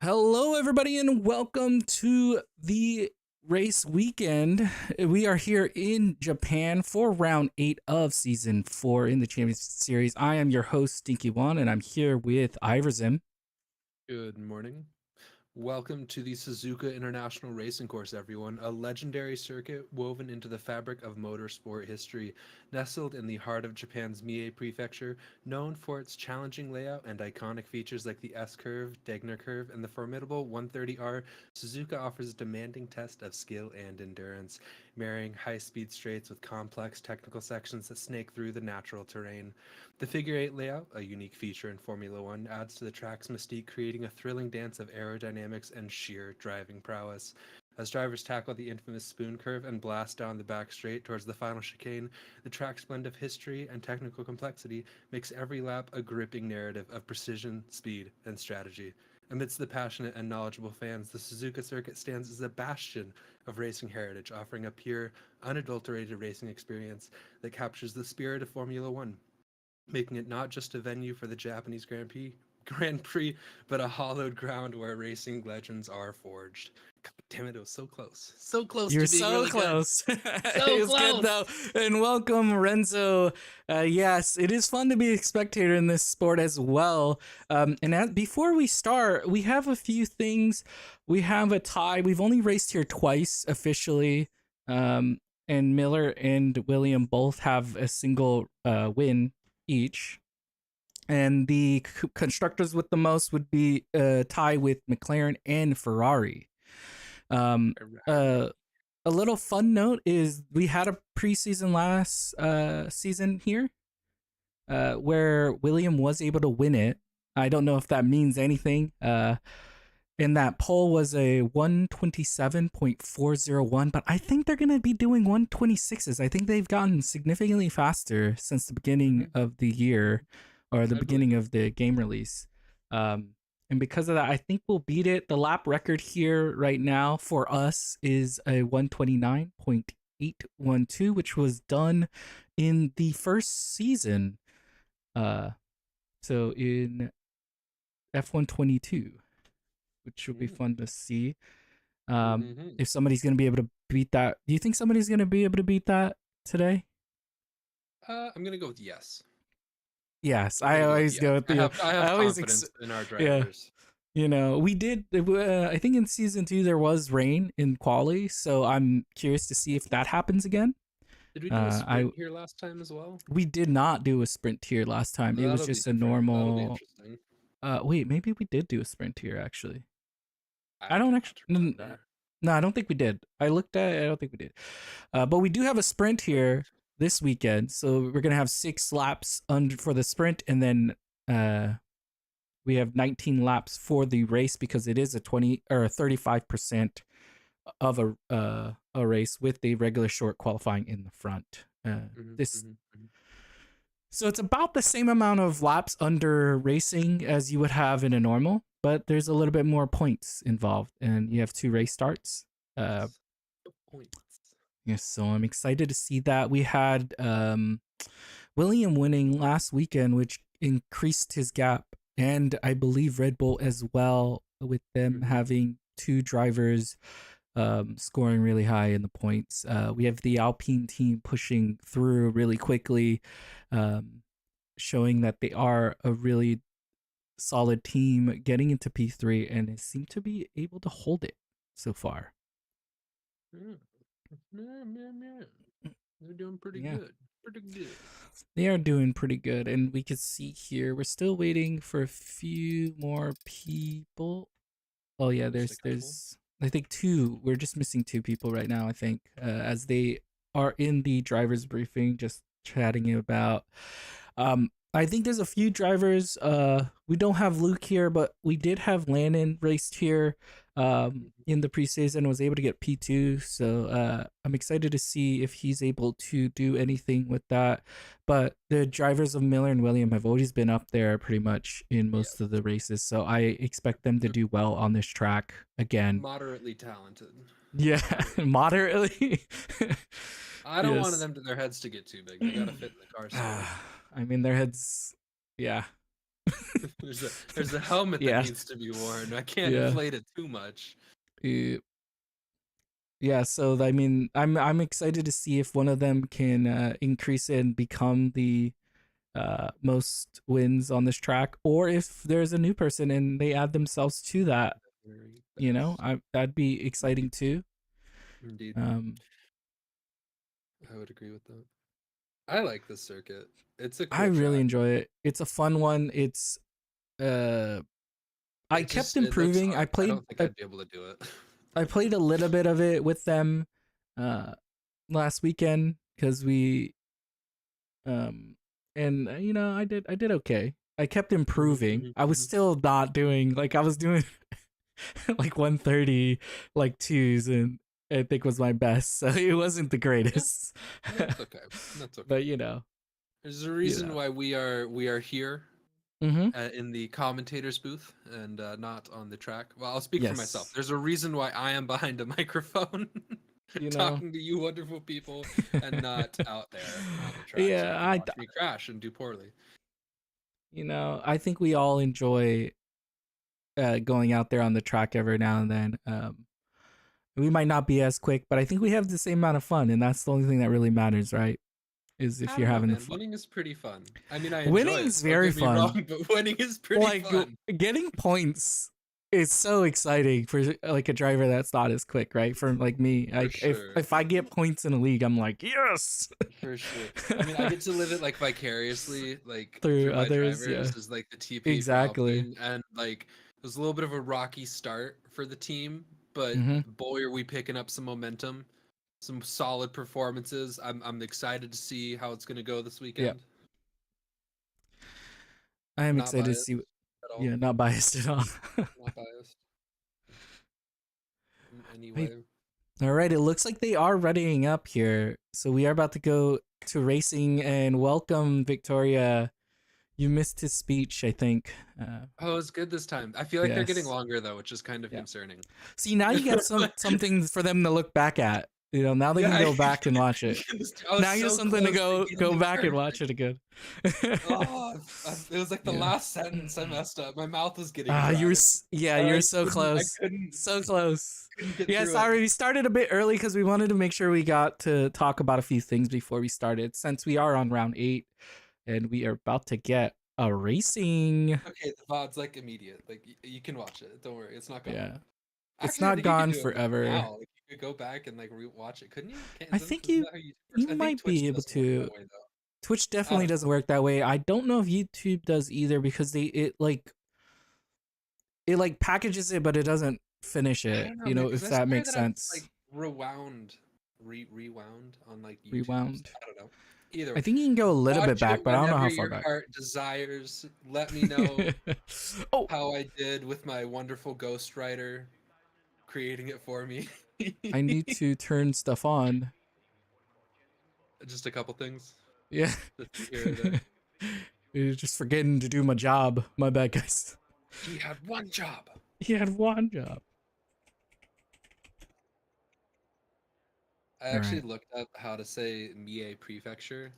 Hello, everybody, and welcome to the race weekend. We are here in Japan for round 8 of season 4 in the Champions Series. I am your host, Stinky One, and I'm here with Iverson. Good morning. Welcome to the Suzuka International Racing Course, everyone. A legendary circuit woven into the fabric of motorsport history, nestled in the heart of Japan's Mie Prefecture, known for its challenging layout and iconic features like the S-curve, Degner curve, and the formidable 130R. Suzuka offers a demanding test of skill and endurance, marrying high-speed straights with complex technical sections that snake through the natural terrain. The figure 8 layout, a unique feature in Formula One, adds to the track's mystique, creating a thrilling dance of aerodynamics and sheer driving prowess. As drivers tackle the infamous spoon curve and blast down the back straight towards the final chicane, the track's blend of history and technical complexity makes every lap a gripping narrative of precision, speed, and strategy. Amidst the passionate and knowledgeable fans, the Suzuka circuit stands as a bastion of racing heritage, offering a pure, unadulterated racing experience that captures the spirit of Formula One, making it not just a venue for the Japanese Grand Prix, but a hallowed ground where racing legends are forged. God damn it, it was so close. So close You're to being so really close. good. So It's good, close. though. And welcome, Renzo. Yes, it is fun to be a spectator in this sport as well. Before we start, we have a few things. We have a tie. We've only raced here twice officially. And Miller and William both have a single win each. And the constructors with the most would be tie with McLaren and Ferrari. Um, uh, a little fun note is we had a preseason last season here where William was able to win it. I don't know if that means anything. And that pole was a 127.401, but I think they're going to be doing 126s. I think they've gotten significantly faster since the beginning of the year or the beginning of the game release. And because of that, I think we'll beat it. The lap record here right now for us is a 129.812, which was done in the first season. So in F122, which will be fun to see. If somebody's going to be able to beat that. Do you think somebody's going to be able to beat that today? I'm going to go with yes. Yes, I always go with the. I have confidence in our drivers. Yeah, you know, we did. I think in season 2 there was rain in quali, so I'm curious to see if that happens again. Did we do a sprint here last time as well? We did not do a sprint here last time. It was just a normal. That'll be interesting. Wait, maybe we did do a sprint here actually. I don't actually. No, I don't think we did. I looked at it. I don't think we did. But we do have a sprint here this weekend. So we're going to have 6 laps for the sprint. And then we have 19 laps for the race because it is a 20 or 35% of a race with the regular short qualifying in the front. So it's about the same amount of laps under racing as you would have in a normal, but there's a little bit more points involved, and you have 2 race starts. Points. Yes, so I'm excited to see that. We had William winning last weekend, which increased his gap, and I believe Red Bull as well, with them having 2 drivers scoring really high in the points. We have the Alpine team pushing through really quickly, showing that they are a really solid team getting into P3, and they seem to be able to hold it so far. They're doing pretty good. Pretty good. They are doing pretty good, and we can see here we're still waiting for a few more people. Oh yeah, there's I think 2. We're just missing 2 people right now, I think, as they are in the driver's briefing just chatting about I think there's a few drivers. We don't have Luke here, but we did have Landon raced here in the preseason, was able to get P2. So I'm excited to see if he's able to do anything with that. But the drivers of Miller and William have always been up there pretty much in most of the races. So I expect them to do well on this track again. Moderately talented. Yeah, moderately. I don't want them to their heads to get too big. They gotta fit in the car. I mean, their heads, yeah. There's a helmet that Yeah. needs to be worn. I can't Yeah. inflate it too much. Yeah, so I mean, I'm excited to see if one of them can increase it and become the most wins on this track, or if there's a new person and they add themselves to that. Very You know, best. that'd be exciting too. Indeed. Um, I would agree with that. I like this circuit. It's a I cool really track. enjoy it. It's a fun one. It's uh, I kept It looks improving. hard. I don't think I'd be able to do it. I played a little bit of it with them uh last weekend because we um you know, I did okay. I kept improving. I was still not doing like I was doing like 130 like twos, and I think was my best. So it wasn't the Yeah, greatest. that's okay. That's okay. But There's a you reason know. why we are here Mhm. in the commentators booth and not on the track. Well, I'll speak for myself. Yes. There's a reason why I am behind a microphone You know. talking to you wonderful people and not out there on the track so you Yeah, can watch me crash and do poorly. you know, I think we all enjoy going out there on the track every now and then. We might not be as quick, but I think we have the same amount of fun, and that's the only thing that really matters, right? Is if I you're don't know, having the man. fun. Winning is pretty fun. I mean, I enjoy Winning's it. Don't very get me fun. wrong, but winning is pretty Like fun. getting points is so exciting for like a driver that's not as quick, right? For like me, For like sure. if I get points in a league, I'm like yes. For sure. I mean, I get to live it like vicariously, like Through my others, yeah, drivers as like the TP for exactly. Alpine, and like it was a little bit of a rocky start for the team, but Mm-hmm. boy, are we picking up some momentum, some solid performances. I'm excited to see how it's gonna go this Yeah, weekend. I am Not excited to biased see. at all. Yeah, not biased at all. Not biased in any Right. way. All right, it looks like they are readying up here. So we are about to go to racing and welcome Victoria. You missed his speech, I think. Oh, it's good this time. I feel like they're getting Yes. longer though, which is kind of Yeah. concerning. See, now you got something for them to look back at. You know, now they Yeah, can go back and watch it. I was Now you have so something to close getting go it back and perfect. watch it again. Oh, it was like the Yeah. last sentence I messed up. My mouth was getting Ah, dry. you were I you're so I close. couldn't So close. get Yeah, through sorry, it. we started a bit early because we wanted to make sure we got to talk about a few things before we started, since we are on round 8 and we are about to get a racing. Okay, the VOD's like immediate. Like you can watch it. Don't worry, it's not gone. Yeah. It's Actually, I not think you could gone do it like forever. now. Like you could go back and like rewatch it, couldn't you? I Isn't think that how YouTube works? you I think might Twitch be able doesn't work to. that way though. Twitch I definitely don't doesn't work that way. I don't know if YouTube does either because it like packages it, but it doesn't finish I it. don't know, You man, know, because if I that swear makes that I've sense. like rewound on like YouTube. Rewound. I don't know. Either I way. think you can go a little bit Watch back, it but I don't know whenever how far your back. heart desires. Let me know Oh, how I did with my wonderful ghostwriter creating it for me. I need to turn stuff on. Just a couple things. Yeah. Just here or there. You're just forgetting to do my job. My bad, guys. He had one job. He had one job. I All actually right. looked up how to say Mie Prefecture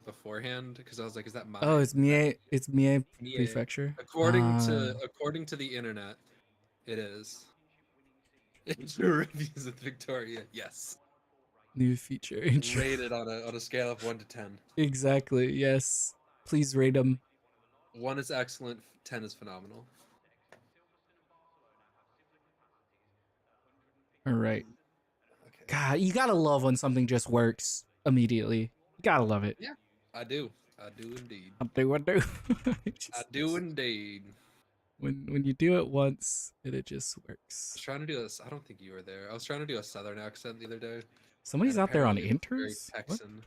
beforehand because I was like, is that Oh, my? it's Mie. It's Mie Mie. Prefecture. According to the internet, it is. It's reviews with Victoria. Yes. New feature intro. Rated on a scale of 1 to 10. Exactly. Yes. Please rate them. 1 is excellent, 10 is phenomenal. All right. Okay. God, you gotta love when something just works immediately. You gotta love it. Yeah, I do. I do indeed. I do. I do indeed. When you do it once, it just I works. was trying to do this. I don't think you were there. I was trying to do a southern accent the other day. Somebody's And out there on apparently it was very inters. What? Texan.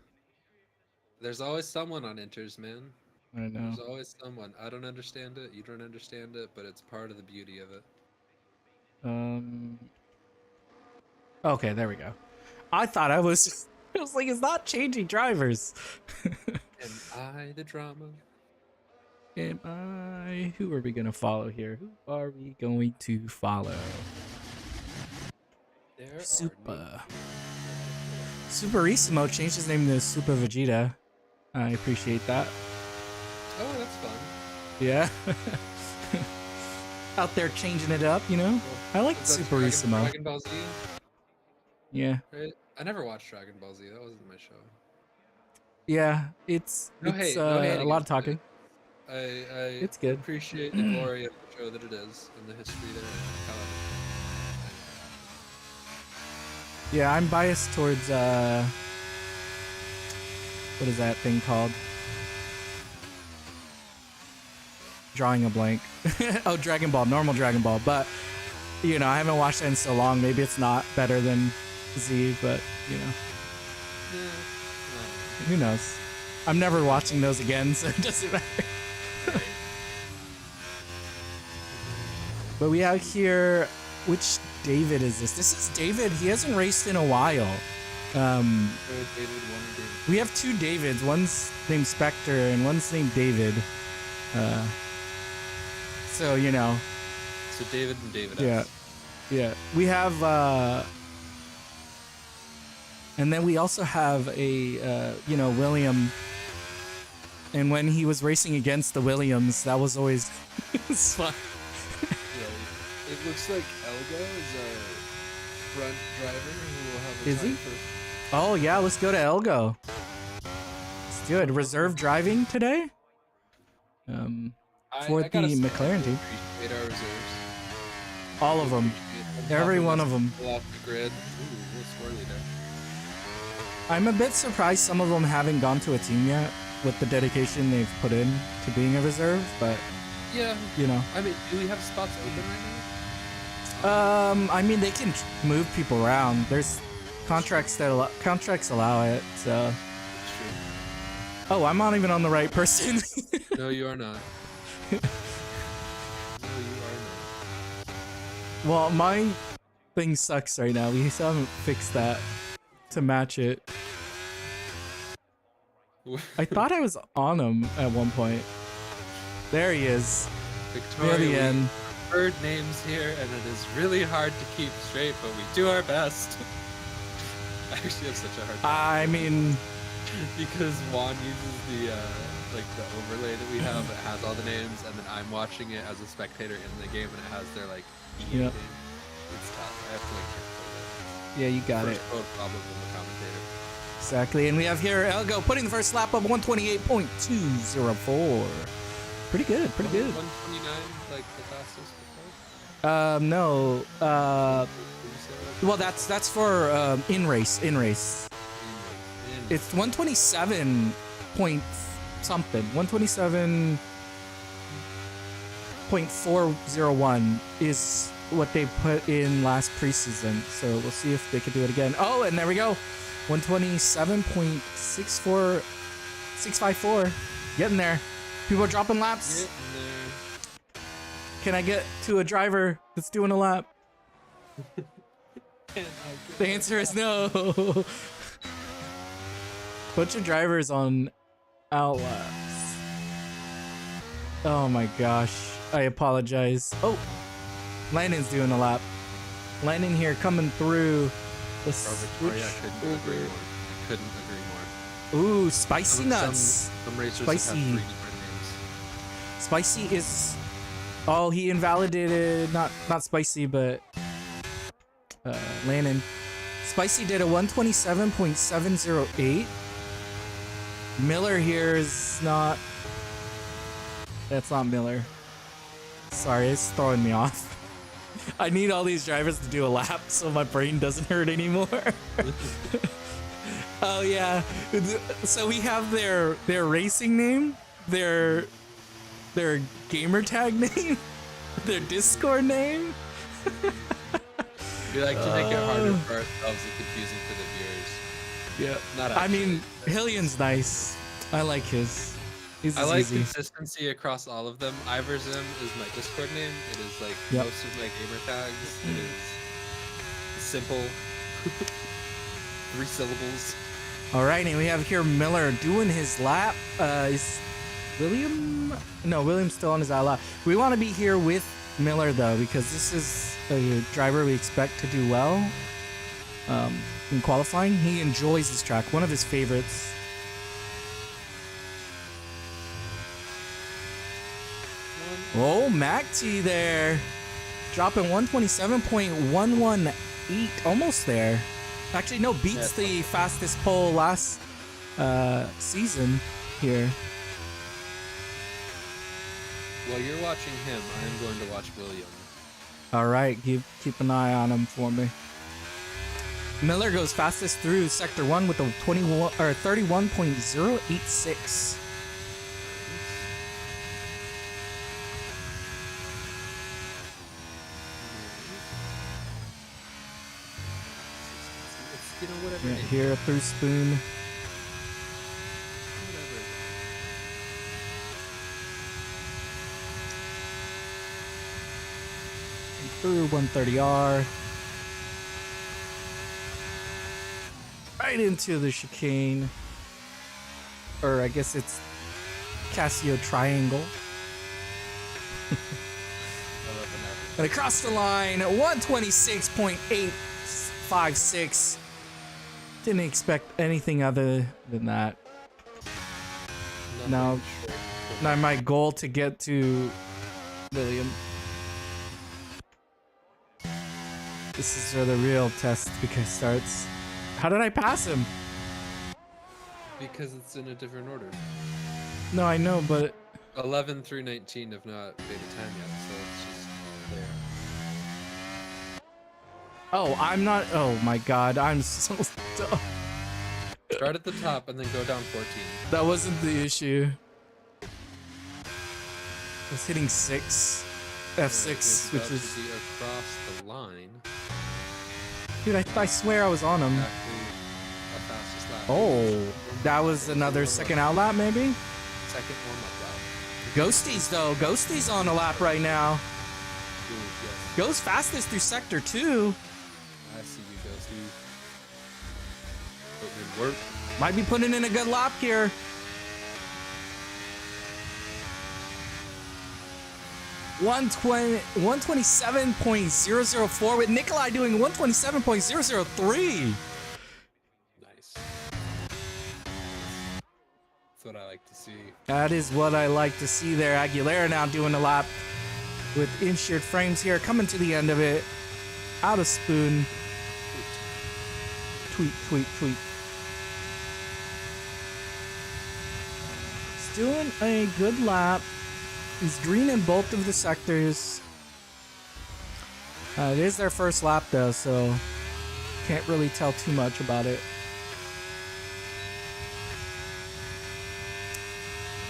There's always someone on inters, man. I know. There's always someone. I don't understand it. You don't understand it, but it's part of the beauty of it. Okay, there we go. I thought I was. I was like, it's not changing drivers. Am I the drama? Am I? Who are we gonna follow here? Who are we going to follow? There Super. Superissimo changed his name to Super Vegeta. I appreciate that. Oh, that's fun. Yeah. Out there changing it up, you know? I like Is that Superissimo. Dragon Ball Z? Yeah. Right? I never watched Dragon Ball Z. That wasn't my show. Yeah, it's No hate, no hate a lot of against talking. it. I It's good. appreciate the glory of the show that it is and the history there. Yeah, I'm biased towards what is that thing called? Drawing a blank. Oh, Dragon Ball, normal Dragon Ball. But you know, I haven't watched that in so long. Maybe it's not better than Z, but you know, who knows? I'm never watching those again, so it doesn't matter. But we have here, which David is this? This is David. He hasn't raced in a while. We have two Davids. One's named Spectre and one's named David. So you know. So David and David. Yeah, yeah. We have, and then we also have a you know, William. And when he was racing against the Williams, that was always it's fun. Yeah, it looks like Elgo is our front driver who will have a Is time he? for... Oh yeah, let's go to Elgo. Let's do it. Reserve driving today. For the McLaren team. Appreciate our reserves. All of them. Every one of them. Off the grid. Ooh, a little squirrely there. I'm a bit surprised some of them haven't gone to a team yet with the dedication they've put in to being a reserve, but yeah, you know. I mean, do we have spots open right now? I mean, they can move people around. There's contracts that contracts allow it. So. It's true. Oh, I'm not even on the right person. No, you are not. No, you are not. Well, my thing sucks right now. We still haven't fixed that to match it. I thought I was on him at one point. There he is. Victoria, Near the end. Bird names here, and it is really hard to keep straight, but we do our best. I actually have such a hard time. I mean, because Juan uses the like the overlay that we have that has all the names, and then I'm watching it as a spectator in the game, and it has their like Yep. name. It's tough. I have to like. yeah, you got it. First world problem with the commentator. Exactly. And we have here Elgo putting the first lap of 128.204. Pretty good. Pretty good. 129, like the fastest before. No. Did you say that? Well, that's for in race. It's 127 point something. 127.401 is what they put in last preseason. So we'll see if they can do it again. Oh, and there we go. 127.64654. Getting there. People are dropping laps. Can I get to a driver that's doing a lap? The answer is no. Bunch of drivers on outlaps. Oh my gosh. I apologize. Oh, Landon's doing a lap. Landon here coming through the Victoria, couldn't agree more. Couldn't agree more. Ooh, spicy nuts. Some racers Spicy. have 3 different names. Spicy is. Oh, he invalidated. Not spicy, but Landon. Spicy did a 127.708. Miller here is not. That's not Miller. Sorry, it's throwing me off. I need all these drivers to do a lap so my brain doesn't hurt anymore. Oh yeah. So we have their racing name, their gamer tag name, their Discord name. We like to make it harder for ourselves and confusing for the viewers. Yeah. Not I mean, actually. Hillion's nice. I like his. His I is like easy. consistency across all of them. Iverzim is my Discord name. It is like Yep. most of my gamer tags. It is simple. 3 syllables. All right, and we have here Miller doing his lap. Is William? No, William's still on his lap. We want to be here with Miller though, because this is a driver we expect to do well in qualifying. He enjoys this track, one of his favorites. Oh, Macti there. Dropping 127.118. Almost there. Actually, no, beats the fastest pole last season here. While you're watching him, I am going to watch William. All right, keep an eye on him for me. Miller goes fastest through sector 1 with a 31.086. You know, whatever. Yeah, here through Spoon. Through 130R. Right into the chicane. Or I guess it's Casio Triangle. And across the line, 126.856. Didn't expect anything other than that. Now my goal to get to William. This is where the real test starts. How did I pass him? Because it's in a different order. No, I know, but 11 through 19 have not beta 10 yet, so it's just there. oh, I'm not. Oh my God, I'm so dumb. Start at the top and then go down 14. That wasn't the issue. I was hitting 6, F6, which is. To be across the line. Dude, I swear I was on him. Exactly a fastest lap. Oh, that was another second out lap, maybe? Second warm-up lap. Ghosties, though. Ghosties on a lap right now. Ooh, yes. Goes fastest through sector 2. I see you, Ghosty. Putting in work. Might be putting in a good lap here. $120, 127.004 with Nikolai doing 127.003. Nice. That's what I like to see. That is what I like to see there. Aguilera now doing a lap with insured frames here, coming to the end of it. Out of Spoon. Tweet. He's doing a good lap. He's green in both of the sectors. It is their first lap though, so can't really tell too much about it.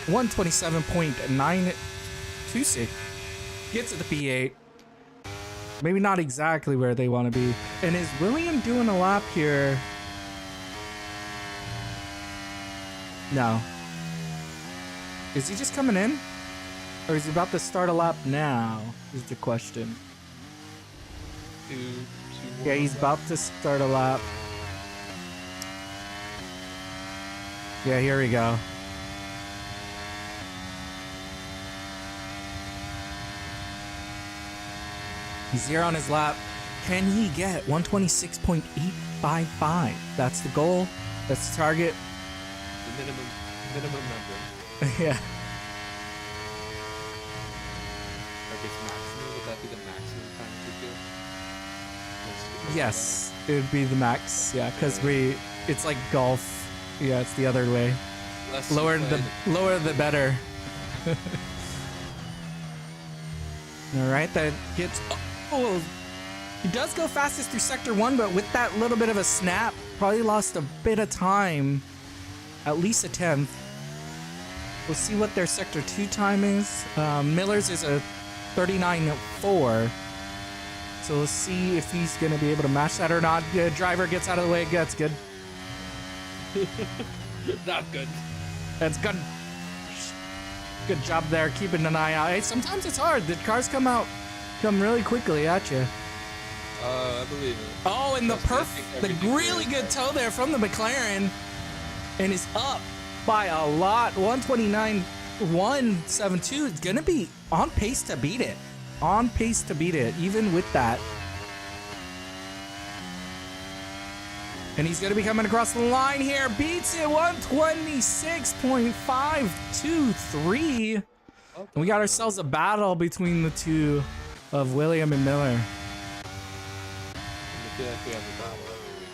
127.926 gets to the P8. Maybe not exactly where they want to be. And is William doing a lap here? No. Is he just coming in? Or is he about to start a lap now? Is the question. Yeah, he's about to start a lap. Yeah, here we go. He's here on his lap. Can he get 126.855? That's the goal. That's the target. The minimum number. Yeah. Maximum, would that be the maximum time to do? Yes, it would be the max. Yeah, because it's like golf. Yeah, it's the other way. Lower the better. All right, that gets. Oh, he does go fastest through sector 1, but with that little bit of a snap, probably lost a bit of time. At least a 10th. We'll see what their sector 2 time is. Miller's is a 39.4. So we'll see if he's going to be able to match that or not. Good driver gets out of the way. That's good. Not good. That's good. Good job there, keeping an eye out. Hey, sometimes it's hard. The cars come really quickly at you. I believe it. Oh, and the really good toe there from the McLaren, and is up by a lot. 129.172. It's gonna be on pace to beat it. On pace to beat it, even with that. And he's gonna be coming across the line here. Beats it 126.523. Well And we got done. ourselves a battle between the two of William and Miller. I feel like we have a battle every week.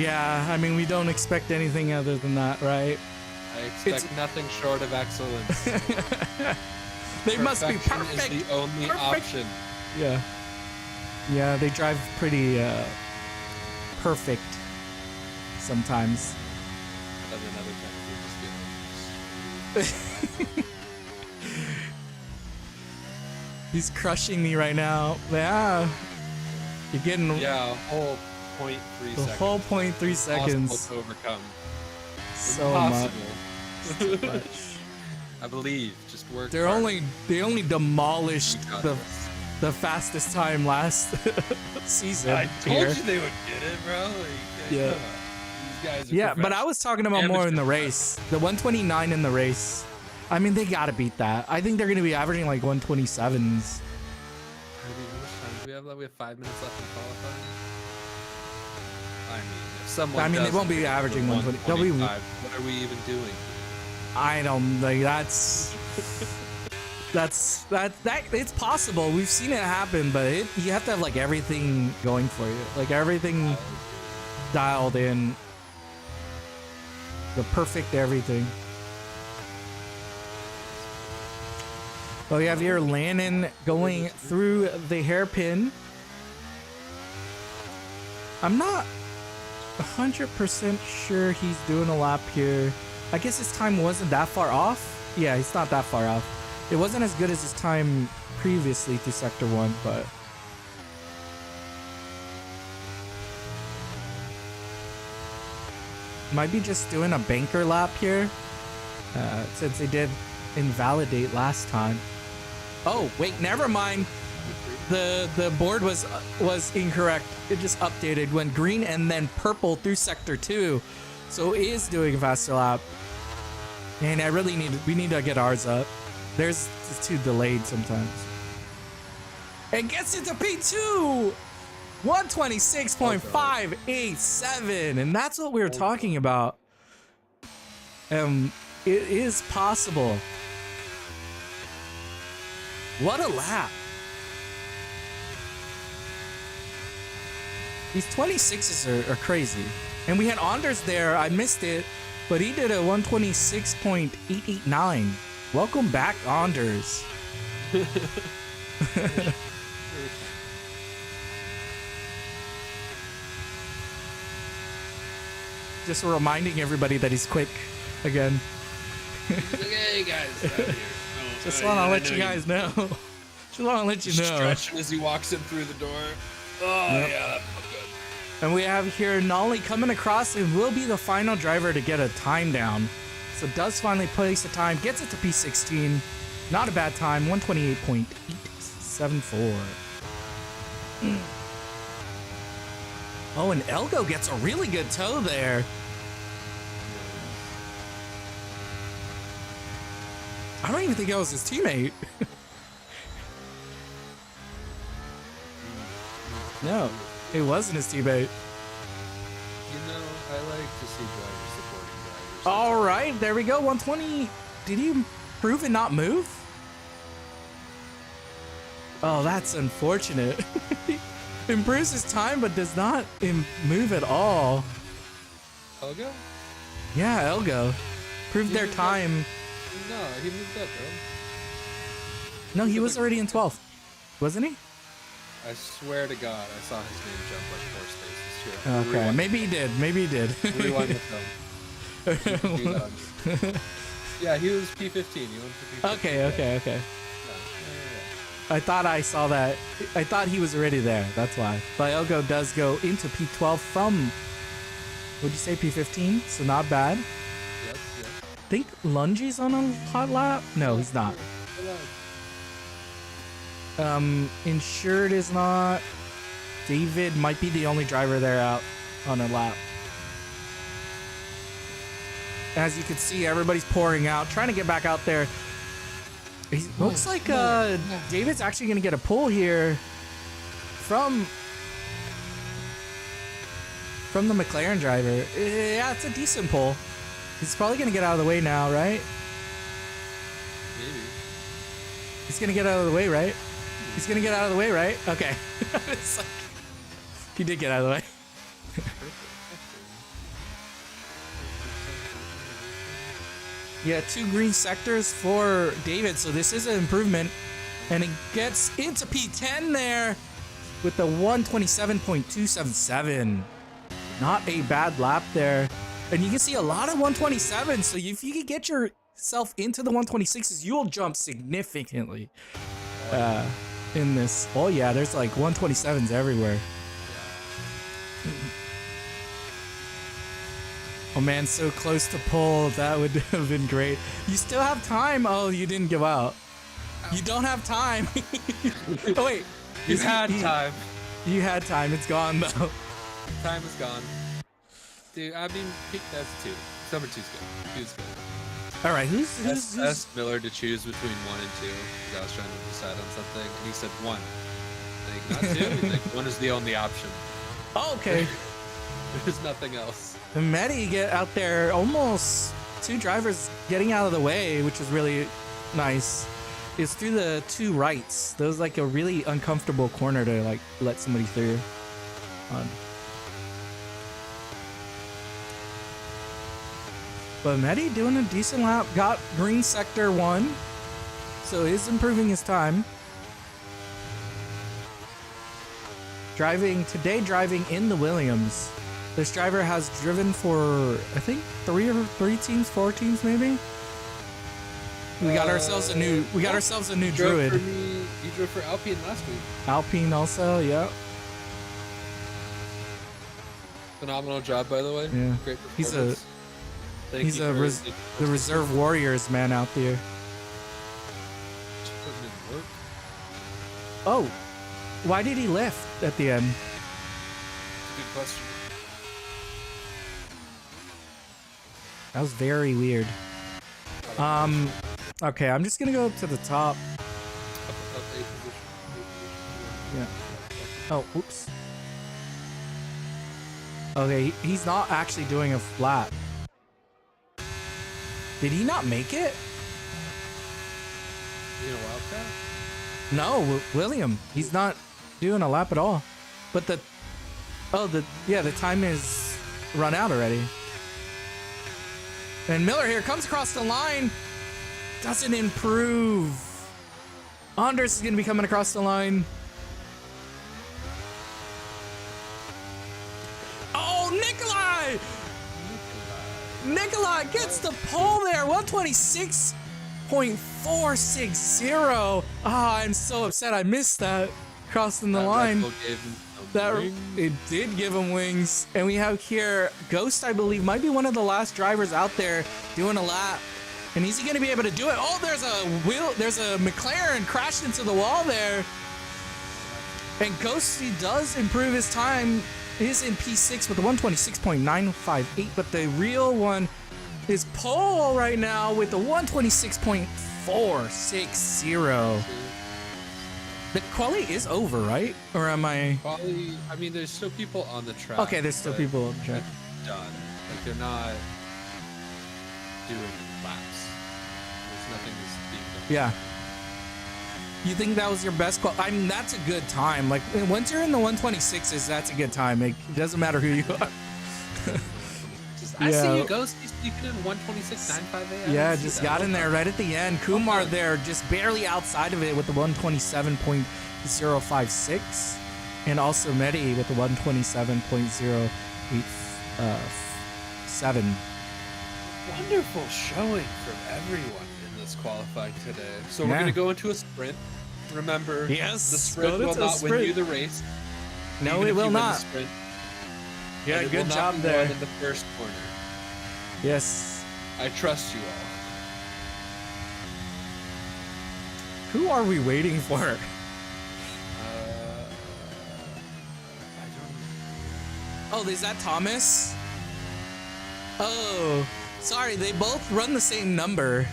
Yeah, I mean, we don't expect anything other than that, right? I expect nothing short of excellence. They must be Perfection perfect. is the only option. Yeah. Yeah, they drive pretty perfect sometimes. And then other times we just get He's crushing me right now. Yeah. You're getting yeah, a whole 0.3 the seconds. whole 0.3 Impossible seconds. to overcome. So Impossible. much. I believe. Just work. They hard. only demolished You got the this. the fastest time last season. I told here. you they would get it, bro. Like, Yeah. come on. These guys are Yeah, but I was talking about more in the Amateur. race. The 129 in the race. I mean, they gotta beat that. I think they're gonna be averaging like 127s. How much time do we have left? We have 5 minutes left in qualifying. I mean, if someone I mean, they does won't be get to averaging 120. They'll be- 125, what are we even doing? I don't like that's it's possible. We've seen it happen, but you have to have like everything going for you, like everything dialed in, the perfect everything. Well, we have here Lannon going through the hairpin. I'm not 100% sure he's doing a lap here. I guess his time wasn't that far off. Yeah, he's not that far off. It wasn't as good as his time previously through Sector 1, but... Might be just doing a banker lap here, since they did invalidate last time. Oh, wait, never mind. The board was incorrect. It just updated. Went green and then purple through Sector 2. So it is doing a faster lap. And we need to get ours up. It's too delayed sometimes. And gets into P2! 126.587. And that's what we were talking about. It is possible. What a lap. These 26s are crazy. And we had Anders there. I missed it. But he did a 126.889. Welcome back, Anders. Just reminding everybody that he's quick again. Hey guys, out here. Just want to let you guys know. Just want to let you know. Stretching as he walks in through the door. Oh Yep. yeah, that felt good. And we have here Nolly coming across and will be the final driver to get a time down. So does finally place a time, gets it to P16. Not a bad time, 128.874. Oh, and Elgo gets a really good toe there. I don't even think that was his teammate. No, it wasn't his teammate. You know, I like to see drivers supporting drivers. All right, there we go. 120. Did he improve and not move? Oh, that's unfortunate. Improves his time, but does not move at all. Elgo? Yeah, Elgo. Proved He their moved up. time. No, he moved up, bro. No, he was already in 12th. Wasn't he? I swear to God, I saw his name jump like 4 spaces here. Okay, maybe he did. Maybe he did. Rewind the film. Yeah, he was P15. He went to P15. Okay. Yeah. I thought I saw that. I thought he was already there. That's why. But Elgo does go into P12 from, would you say P15? So not bad. Yep. I think Lungy's on a hot lap. No, he's not. Insured is not. David might be the only driver there out on a lap. As you can see, everybody's pouring out, trying to get back out there. Looks like David's actually going to get a pull here from the McLaren driver. Yeah, it's a decent pull. He's probably going to get out of the way now, right? Maybe. He's gonna get out of the way, right? He's gonna get out of the way, right? Okay. It's like, he did get out of the way. Yeah, 2 green sectors for David, so this is an improvement. And he gets into P10 there with the 127.277. Not a bad lap there. And you can see a lot of 127, so if you could get yourself into the 126s, you'll jump significantly in this. Oh yeah, there's like 127s everywhere. Oh man, so close to pole. That would have been great. You still have time. Oh, you didn't give out. You don't have time. Oh wait, You had time. You had time. It's gone though. Time is gone. Dude, I mean, that's 2. Number 2's good. 2's good. All right, who's asked Miller to choose between 1 and 2 because I was trying to decide on something, and he said 1. Like, not 2. He's like, 1 is the only option. Oh, okay. There's nothing else. The Medi get out there, almost 2 drivers getting out of the way, which is really nice. It's through the 2 rights. That was like a really uncomfortable corner to like let somebody through. But Medi doing a decent lap, got green sector 1, so is improving his time. Driving in the Williams. This driver has driven for, I think, 3 teams, 4 teams maybe. We got ourselves a new druid. He drove for Alpine last week. Alpine also, yeah. Phenomenal job, by the way. Yeah. Great He's performance. the reserve warriors man out there. Putting in work. Oh, why did he lift at the end? That's a good question. That was very weird. Okay, I'm just gonna go up to the top. Up A position. Yeah. Oh, oops. Okay, he's not actually doing a flat. Did he not make it? You know, Wildcat? No, William. He's not doing a lap at all. But the time is run out already. And Miller here comes across the line. Doesn't improve. Anders is going to be coming across the line. Oh, Nikolai gets the pole there. 126.460. Ah, I'm so upset I missed that. Crossing the line. It did give him wings. And we have here Ghost, I believe, might be one of the last drivers out there doing a lap. And is he going to be able to do it? Oh, there's a McLaren crashed into the wall there. And Ghost, he does improve his time. Is in P6 with a 126.958, but the real one is pole right now with a 126.460. The quali is over, right? Or am I? Quali, I mean, there's still people on the track. Okay, there's still people on the track. Done. Like, they're not doing laps. There's nothing that's being done. Yeah. You think that was your best qual? I mean, that's a good time. Like, once you're in the 126s, that's a good time. It doesn't matter who you are. I see you, Ghost. He's sneaking in 126.958. Yeah, just got in there right at the end. Kumar there, just barely outside of it with the 127.056. And also Medi with the 127.087. Wonderful showing from everyone in this qualifying today. So we're going to go into a sprint. Remember, the sprint will not win you the race. No, it will not. Yeah, good job there. In the first corner. Yes. I trust you all. Who are we waiting for? I don't know. Oh, is that Thomas? Oh, sorry. They both run the same number.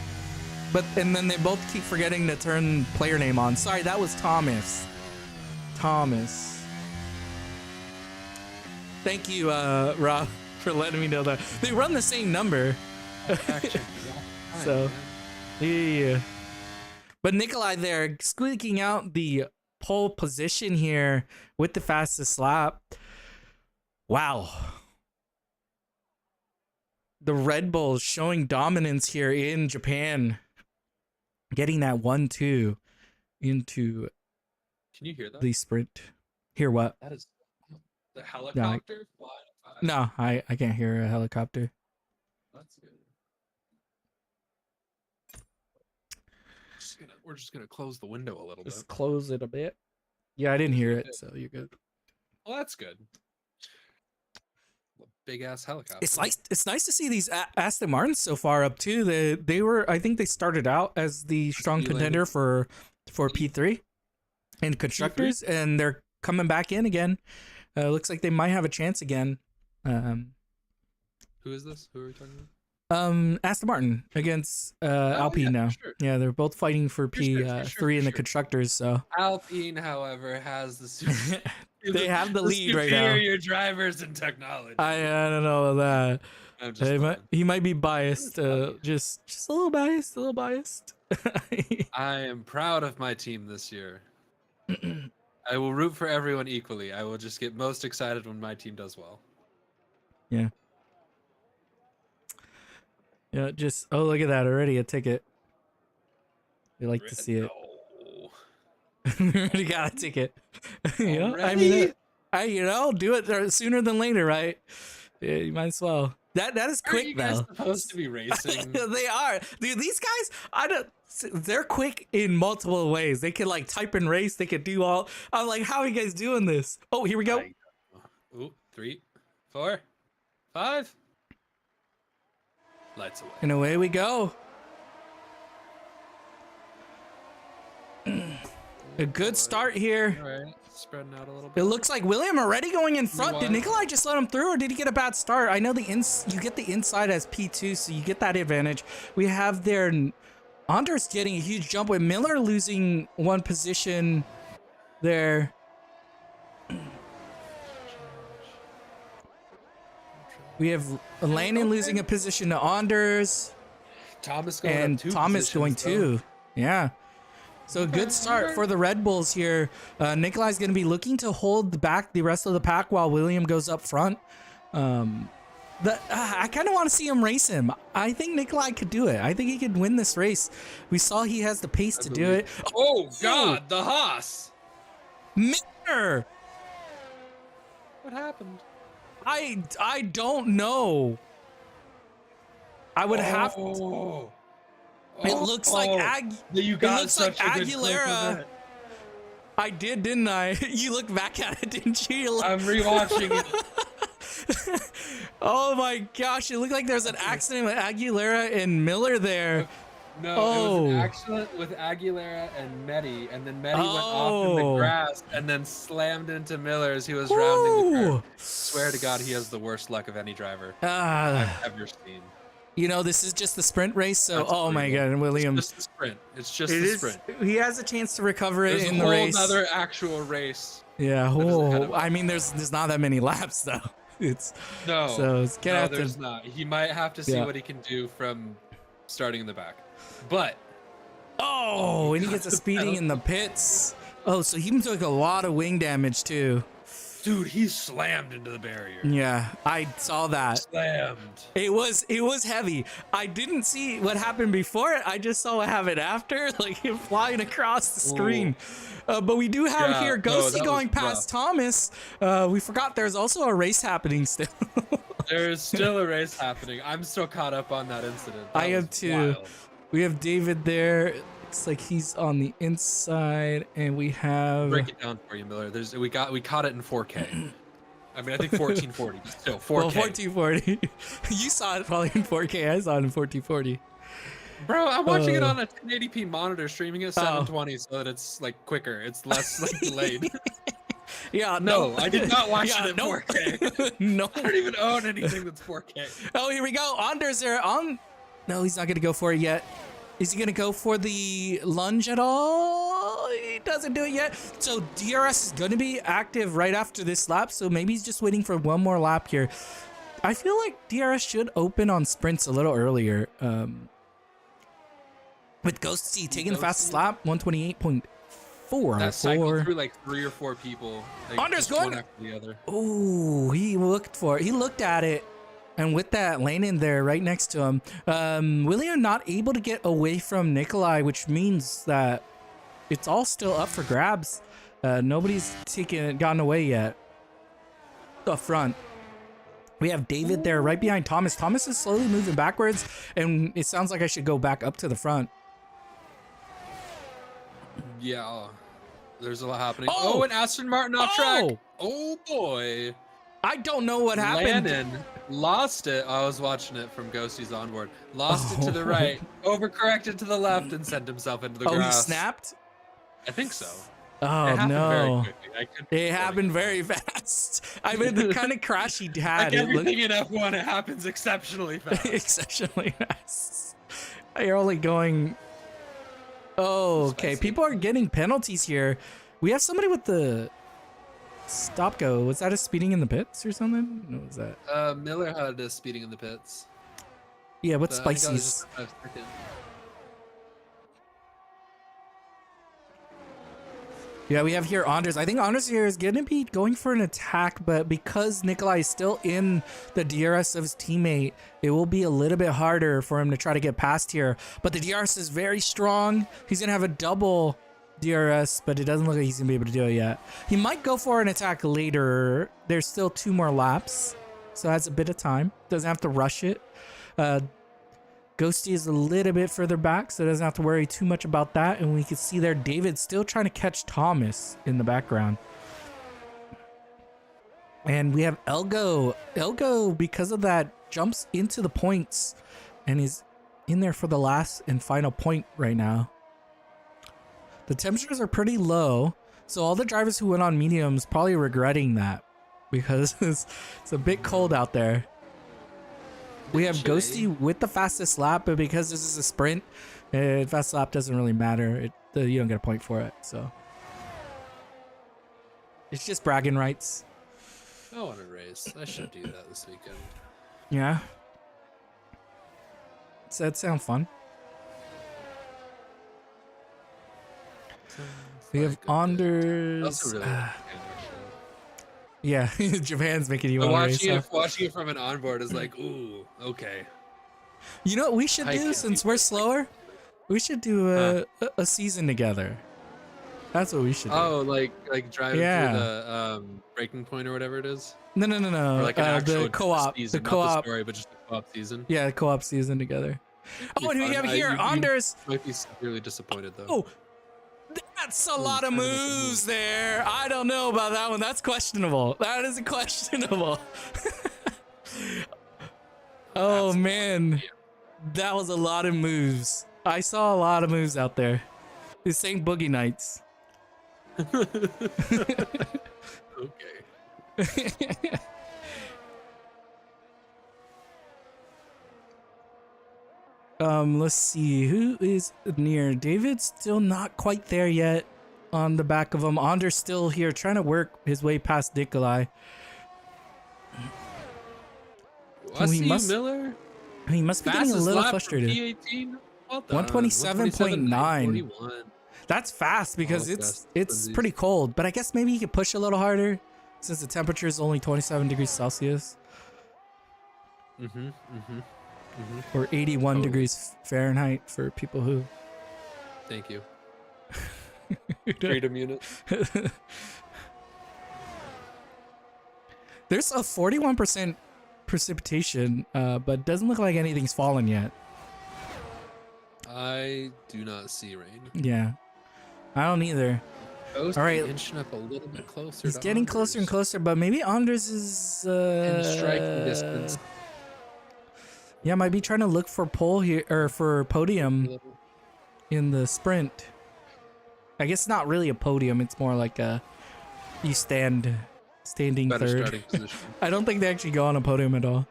And then they both keep forgetting to turn player name on. Sorry, that was Thomas. Thank you, Rob, for letting me know that. They run the same number. So, yeah. But Nikolai there squeaking out the pole position here with the fastest lap. Wow. The Red Bulls showing dominance here in Japan. Getting that 1-2 into Can you hear that? the sprint. Hear what? That is the helicopter flying by. No, I can't hear a helicopter. That's good. We're just gonna close the window a little Just bit. close it a bit. Yeah, I didn't hear it, so you're good. Well, that's good. Big ass helicopter. It's nice to see these Aston Martins so far up too. They were, I think they started out as the strong contender for P3 in constructors, and they're coming back in again. Looks like they might have a chance again. Who is this? Who are we talking about? Aston Martin against Alpine now. Sure. Yeah, they're both fighting for P3 in the constructors. So Alpine, however, has the they have the lead right now. Superior drivers and technology. I don't know about that. I'm just He might be biased. Just a little biased. A little biased. I am proud of my team this year. I will root for everyone equally. I will just get most excited when my team does well. Yeah. Yeah, just look at that already, a ticket. We like to see it. We already got a ticket. You know? I mean, do it sooner than later, right? Yeah, you might as well. That is quick. Are you guys supposed to be racing? They are, dude. These guys, they're quick in multiple ways. They can like type and race. They can do all. I'm like, how are you guys doing this? Oh, here we go. Ooh, 3, 4, 5. Lights away. And away we go. A good start here. All right, spreading out a little bit. It looks like William already going in front. Did Nikolai just let him through, or did he get a bad start? I know you get the inside as P2, so you get that advantage. We have there Anders getting a huge jump with Miller losing one position there. We have Landon losing a position to Anders. Thomas going and up 2 Thomas going positions, 2. Yeah. So a good start for the Red Bulls here. Nikolai's going to be looking to hold back the rest of the pack while William goes up front. I kind of want to see him race him. I think Nikolai could do it. I think he could win this race. We saw he has the pace to do it. Oh, God, the Haas. Miller! What happened? I don't know. I would have. It looks like you got it looks like Aguilera. I did, didn't I? You looked back at it, didn't you? I'm rewatching it. Oh my gosh! It looked like there's an accident with Aguilera and Miller there. No, it was an accident with Aguilera and Medi, and then Medi went off in the grass and then slammed into Miller as he was rounding the curve. Swear to God, he has the worst luck of any driver I've ever seen. You know, this is just the sprint race, so oh my God, and William. It's just the sprint. It's just the sprint. He has a chance to recover it in the There's race. a whole other actual race. Yeah. I mean, there's not that many laps though. There's not. He might have to see what he can do from starting in the back. But and he gets a speeding in the pits. Oh, so he took a lot of wing damage too. Dude, he slammed into the barrier. Yeah, I saw that. Slammed. It was heavy. I didn't see what happened before it. I just saw what happened after, like him flying across the screen. But we do have here Ghosty going past Thomas. We forgot there's also a race happening still. There's still a race happening. I'm still caught up on that incident. I am too. Wild. We have David there. Looks like he's on the inside, and we have. Break it down for you, Miller. We caught it in 4K. I mean, I think 1440, but still 4K. Well, 1440. You saw it probably in 4K. I saw it in 1440. Bro, I'm watching it on a 1080p monitor, streaming at 720, so that it's like quicker. It's less like delayed. Yeah, no, I did not watch it in 4K. No, I don't even own anything that's 4K. Oh, here we go. Anders there. No, he's not gonna go for it yet. Is he gonna go for the lunge at all? He doesn't do it yet. So DRS is gonna be active right after this lap. So maybe he's just waiting for one more lap here. I feel like DRS should open on sprints a little earlier. with Ghosty taking the fastest lap, 128.4. That cycled through like 3 or 4 people. Like, Anders just one going. after the other. Oh, he looked at it. And with that lane in there right next to him, William not able to get away from Nikolai, which means that it's all still up for grabs. Nobody's gotten away yet. Up front, we have David there right behind Thomas. Thomas is slowly moving backwards, and it sounds like I should go back up to the front. Yeah, there's a lot happening. Oh, an Aston Martin off track. Oh boy. I don't know what happened. Landon lost it. I was watching it from Ghosty's onboard. Lost it to the right, overcorrected to the left, and sent himself into the grass. Oh, he snapped? I think so. Oh, no. It happened very very fast. I mean, the kind of crash he had. Like everything in F1, it happens exceptionally fast. Exceptionally fast. You're only going... Oh, okay. People are getting penalties here. We have somebody with the... Stop go. Was that a speeding in the pits or something? What was that? Miller had a speeding in the pits. Yeah, what's Spicy's? Yeah, we have here Anders. I think Anders here is going to be going for an attack, but because Nikolai is still in the DRS of his teammate, it will be a little bit harder for him to try to get past here. But the DRS is very strong. He's going to have a double DRS, but it doesn't look like he's gonna be able to do it yet. He might go for an attack later. There's still 2 more laps, so that's a bit of time. Doesn't have to rush it. Ghosty is a little bit further back, so doesn't have to worry too much about that. And we can see there David still trying to catch Thomas in the background. And we have Elgo. Elgo, because of that, jumps into the points and he's in there for the last and final point right now. The temperatures are pretty low, so all the drivers who went on mediums probably regretting that because it's a bit cold out there. We have Ghosty with the fastest lap, but because this is a sprint, fast lap doesn't really matter. You don't get a point for it, so it's just bragging rights. I want to race. I should do that this weekend. Yeah, does that sound fun? We have Anders. Really yeah, Japan's making you want to race. Watching it from an onboard is like, ooh, okay. You know what we should do since we're slower? We should do a season together. That's what we should do. Oh, like driving through the breaking point or whatever it is? No. Or like an actual the co-op. Season, the co-op. Not the story, but just the co-op season. Yeah, the co-op season together. Oh, and we have here Anders. You might be severely disappointed though. Oh. That's a lot of moves there. I don't know about that one. That's questionable. That is questionable. Oh, man. That was a lot of moves. I saw a lot of moves out there. This ain't Boogie Nights. Okay. Let's see who is near. David's still not quite there yet on the back of him. Anders still here trying to work his way past Nikolai. Miller. He must be getting a little frustrated. 127.9. That's fast because it's pretty cold, but I guess maybe he could push a little harder since the temperature is only 27 degrees Celsius. Or 81 degrees Fahrenheit for people who... Thank you. Freedom unit. There's a 41% precipitation, but doesn't look like anything's fallen yet. I do not see rain. Yeah, I don't either. All right, inching up a little bit closer. He's getting closer and closer, but maybe Anders is in striking distance. Yeah, might be trying to look for pole here or for podium in the sprint. I guess not really a podium. It's more like you standing third. I don't think they actually go on a podium at all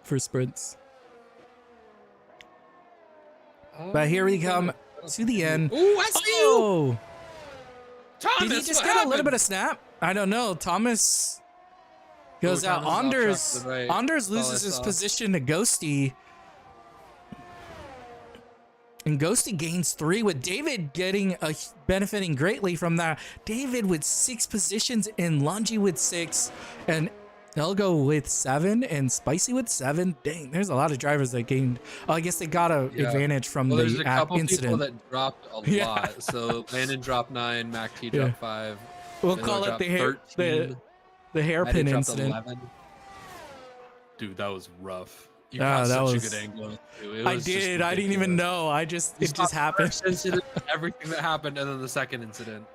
for sprints. But here we come to the end. Ooh, I see you! Thomas, did he just get a little bit of snap? I don't know. Thomas goes out. Anders loses his position to Ghosty. And Ghosty gains 3 with David benefiting greatly from that. David with 6 positions and Lungy with 6 and Elgo with 7 and Spicy with 7. Dang, there's a lot of drivers that gained. Oh, I guess they got an advantage from well, there's the a couple incident. people that dropped a lot. So Landon dropped 9, Mac T dropped 5. We'll call it the hairpin incident. 11. Dude, that was rough. You got such a good angle. I didn't even know. It just happened. First incident, everything that happened, and then the second incident.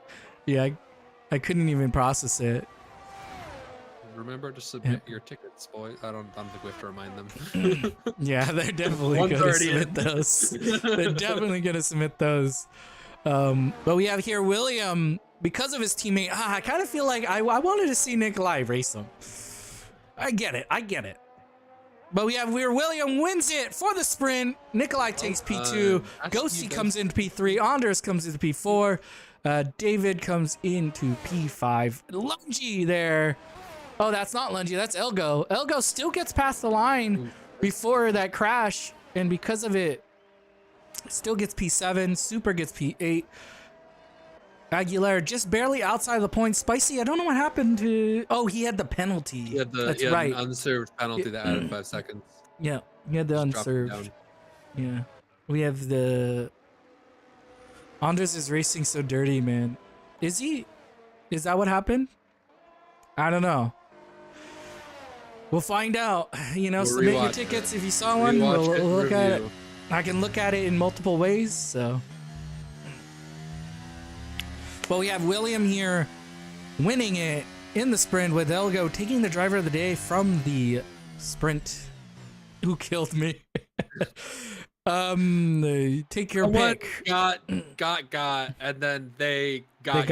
Yeah, I couldn't even process it. Remember to submit your tickets, boy. I don't think we have to remind them. Yeah, they're definitely gonna submit those. They're definitely gonna submit those. But we have here William, because of his teammate. I kind of feel like I wanted to see Nikolai race him. I get it. But where William wins it for the sprint. Nikolai takes P2. Ghosty comes into P3. Anders comes into P4. David comes into P5. Lungy there. Oh, that's not Lungy. That's Elgo. Elgo still gets past the line before that crash. And because of it, still gets P7. Super gets P8. Aguilera just barely outside the point. Spicy, I don't know what happened to... Oh, he had the penalty. That's right. An unserved penalty that added 5 seconds. Yeah, he had the unserved. Yeah. We have the... Anders is racing so dirty, man. Is he? Is that what happened? I don't know. We'll find out. You know, submit your tickets if you saw one. We'll look at it. I can look at it in multiple ways, so... But we have William here winning it in the sprint with Elgo taking the driver of the day from the sprint. Who killed me? Take your pick. Got, and then they got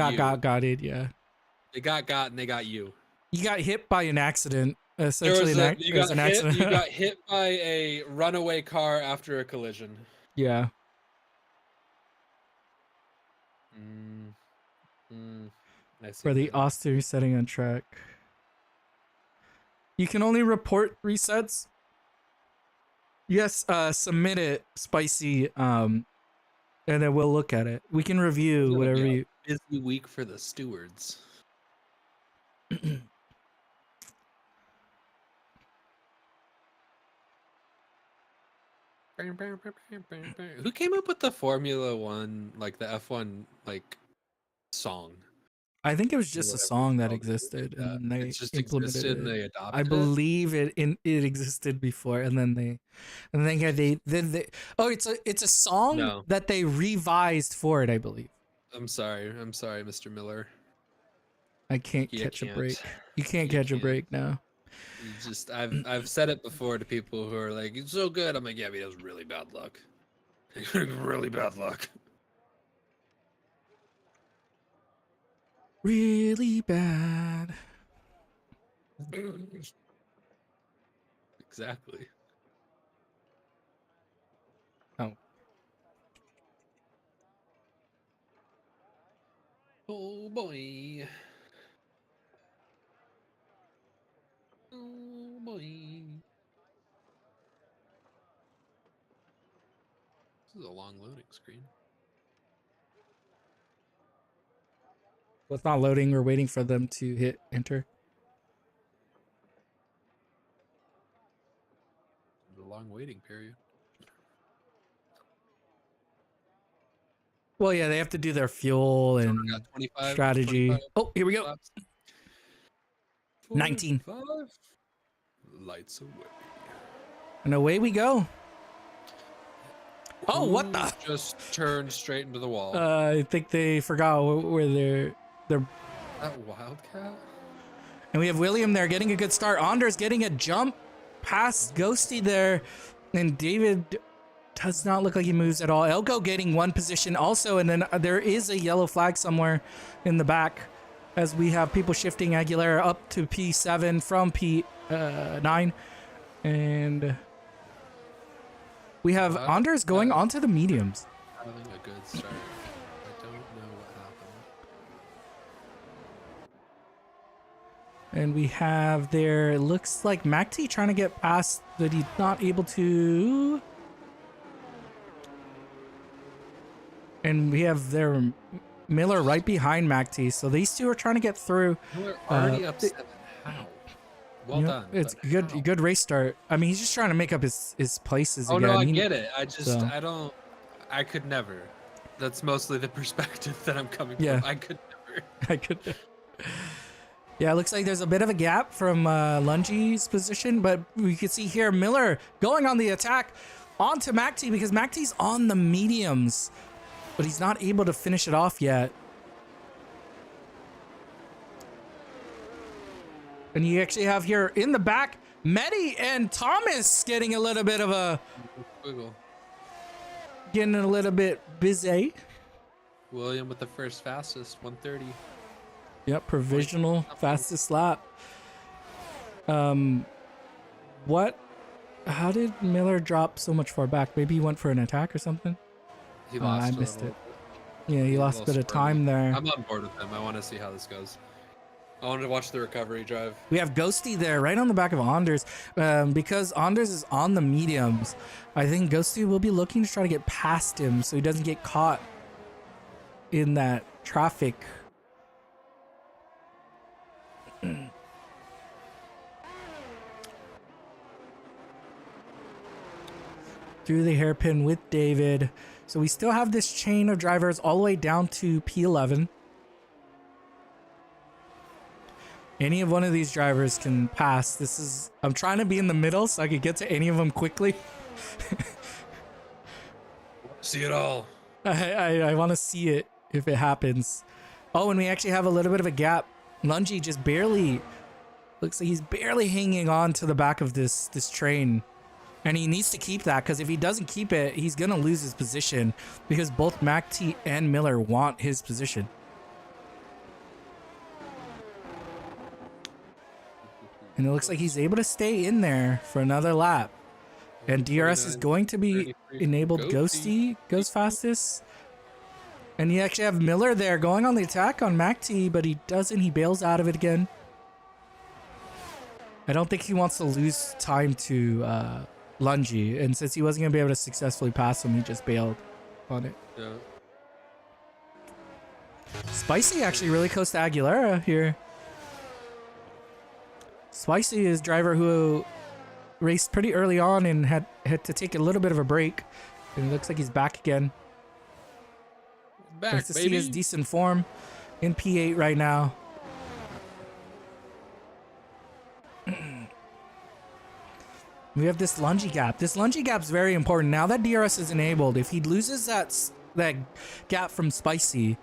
it, yeah. They got, and they got you. You got hit by an accident. Essentially, you got hit by a runaway car after a collision. Yeah. For the Austin resetting on track. You can only report resets. Yes, submit it, Spicy, and then we'll look at it. We can review whatever you... Busy week for the stewards. Who came up with the Formula One, like the F1, like song? I think it was just a song that existed, and they implemented it. And they adopted I believe it existed before, and then they oh, it's a song that they revised for it, I believe. I'm sorry, Mr. Miller. I can't catch a break. You can't catch a break now. Just I've said it before to people who are like, it's so good. I'm like, yeah, but it was really bad luck. Really bad luck. Really bad. Exactly. Oh. Oh boy. Oh boy. This is a long loading screen. Well, it's not loading. We're waiting for them to hit enter. The long waiting period. Well, yeah, they have to do their fuel and 25, strategy. 25 oh, here we go. laps. 19. Lights away. And away we go. Oh, what the? Just turned straight into the wall. I think they forgot where they're. That Wildcat? And we have William there getting a good start. Anders getting a jump past Ghosty there. And David does not look like he moves at all. Elgo getting one position also. And then there is a yellow flag somewhere in the back as we have people shifting Aguilera up to P7 from P9. And we have Anders going onto the mediums. Having a good start. I don't know what happened. And we have there, it looks like Macti trying to get past, but he's not able to. And we have their Miller right behind MacT. So these two are trying to get through. Miller already up 7. How? Well done. It's but good. how? Good race start. I mean, he's just trying to make up his places Oh again. no, I get it. I just so. I don't. I could never. That's mostly the perspective that I'm coming Yeah. from. I could never. I could. Yeah, it looks like there's a bit of a gap from Lungy's position, but we can see here Miller going on the attack onto MacT because MacT's on the mediums, but he's not able to finish it off yet. And you actually have here in the back, Medi and Thomas getting a little bit of a... Getting a little bit busy. William with the first fastest, 130. Yep, provisional fastest lap. What? How did Miller drop so much far back? Maybe he went for an attack or something? He lost I missed it. Yeah, he lost a bit of time there. I'm on board with him. I want to see how this goes. I wanted to watch the recovery drive. We have Ghosty there right on the back of Anders. Because Anders is on the mediums, I think Ghosty will be looking to try to get past him so he doesn't get caught in that traffic. Through the hairpin with David. So we still have this chain of drivers all the way down to P11. Any of one of these drivers can pass. I'm trying to be in the middle so I could get to any of them quickly. See it all. I want to see it if it happens. Oh, and we actually have a little bit of a gap. Lungy just barely, looks like he's barely hanging on to the back of this train. And he needs to keep that because if he doesn't keep it, he's going to lose his position because both MacT and Miller want his position. And it looks like he's able to stay in there for another lap. And DRS is going to be enabled. Ghosty goes fastest. And you actually have Miller there going on the attack on MacT, but he doesn't. He bails out of it again. I don't think he wants to lose time to Lungy. And since he wasn't going to be able to successfully pass him, he just bailed on it. Yeah. Spicy actually really close to Aguilera here. Spicy is driver who raced pretty early on and had to take a little bit of a break. And it looks like he's back again. Back, nice to baby. see his decent form in P8 right now. We have this Lungy gap. This Lungy gap is very important. Now that DRS is enabled, if he loses that gap from Spicy,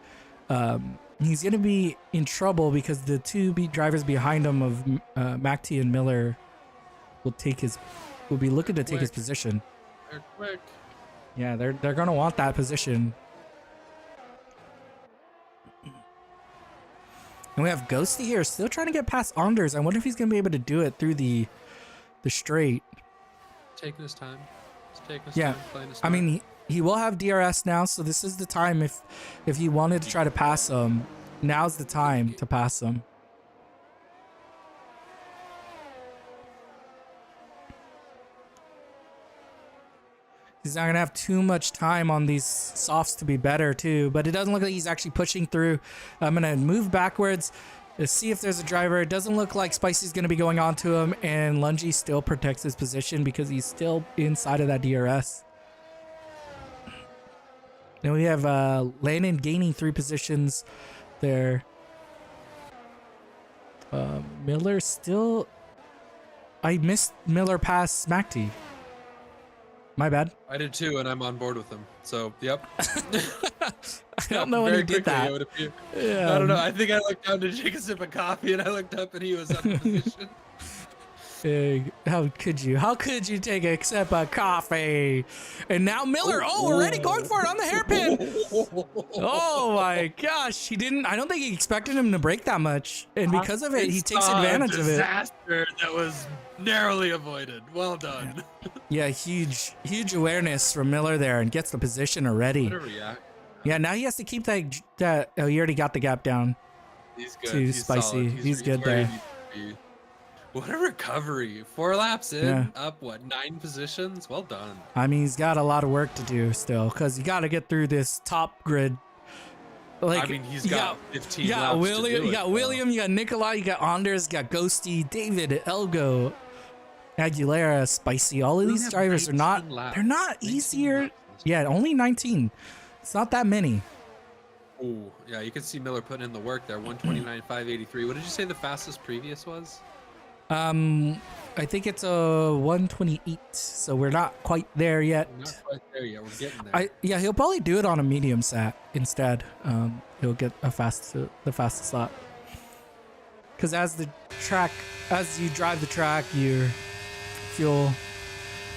he's going to be in trouble because the two drivers behind him of MacT and Miller will be looking to take his position. They're quick. Yeah, they're going to want that position. And we have Ghosty here still trying to get past Anders. I wonder if he's going to be able to do it through the straight. Taking his time. He's taking his Yeah, time, playing his I time. mean, he will have DRS now, so this is the time if you wanted to try to pass him, now's the time to pass him. He's not going to have too much time on these softs to be better too, but it doesn't look like he's actually pushing through. I'm going to move backwards to see if there's a driver. It doesn't look like Spicy's going to be going on to him, and Lungy still protects his position because he's still inside of that DRS. Then we have Landon gaining 3 positions there. Miller still... I missed Miller past MacT. My bad. I did too, and I'm on board with him. So, yep. I don't know when he did that. Yeah, I don't know. I think I looked down to take a sip of coffee, and I looked up, and he was on the position. How could you? How could you take a sip of coffee? And now Miller, already going for it on the hairpin. Oh my gosh, he didn't. I don't think he expected him to break that much, and because of it, he takes advantage of it. Disaster that was narrowly avoided. Well done. Yeah, huge awareness from Miller there, and gets the position already. What a react. Yeah, now he has to keep that. Oh, he already got the gap down. He's good. To He's Spicy. solid. He's good where he there. needs to be. What a recovery. 4 laps in, Yeah. up, what, 9 positions? Well done. I mean, he's got a lot of work to do still, because you got to get through this top grid. Like, I mean, he's got 15 you got laps William, to do you it, got William, you got Nikolai, you got Anders, you got Ghosty, David, Elgo, Aguilera, Spicy. All of We these have drivers are not, 19 laps. they're not 19 easier. laps. Yeah, only 19. It's not that many. Oh, yeah, you can see Miller putting in the work there. 129.583. What did you say the fastest previous was? I think it's a 128, so we're not quite there yet. We're not quite there yet. We're getting there. Yeah, he'll probably do it on a medium sat instead. He'll get the fastest lap. Because as you drive the track, your fuel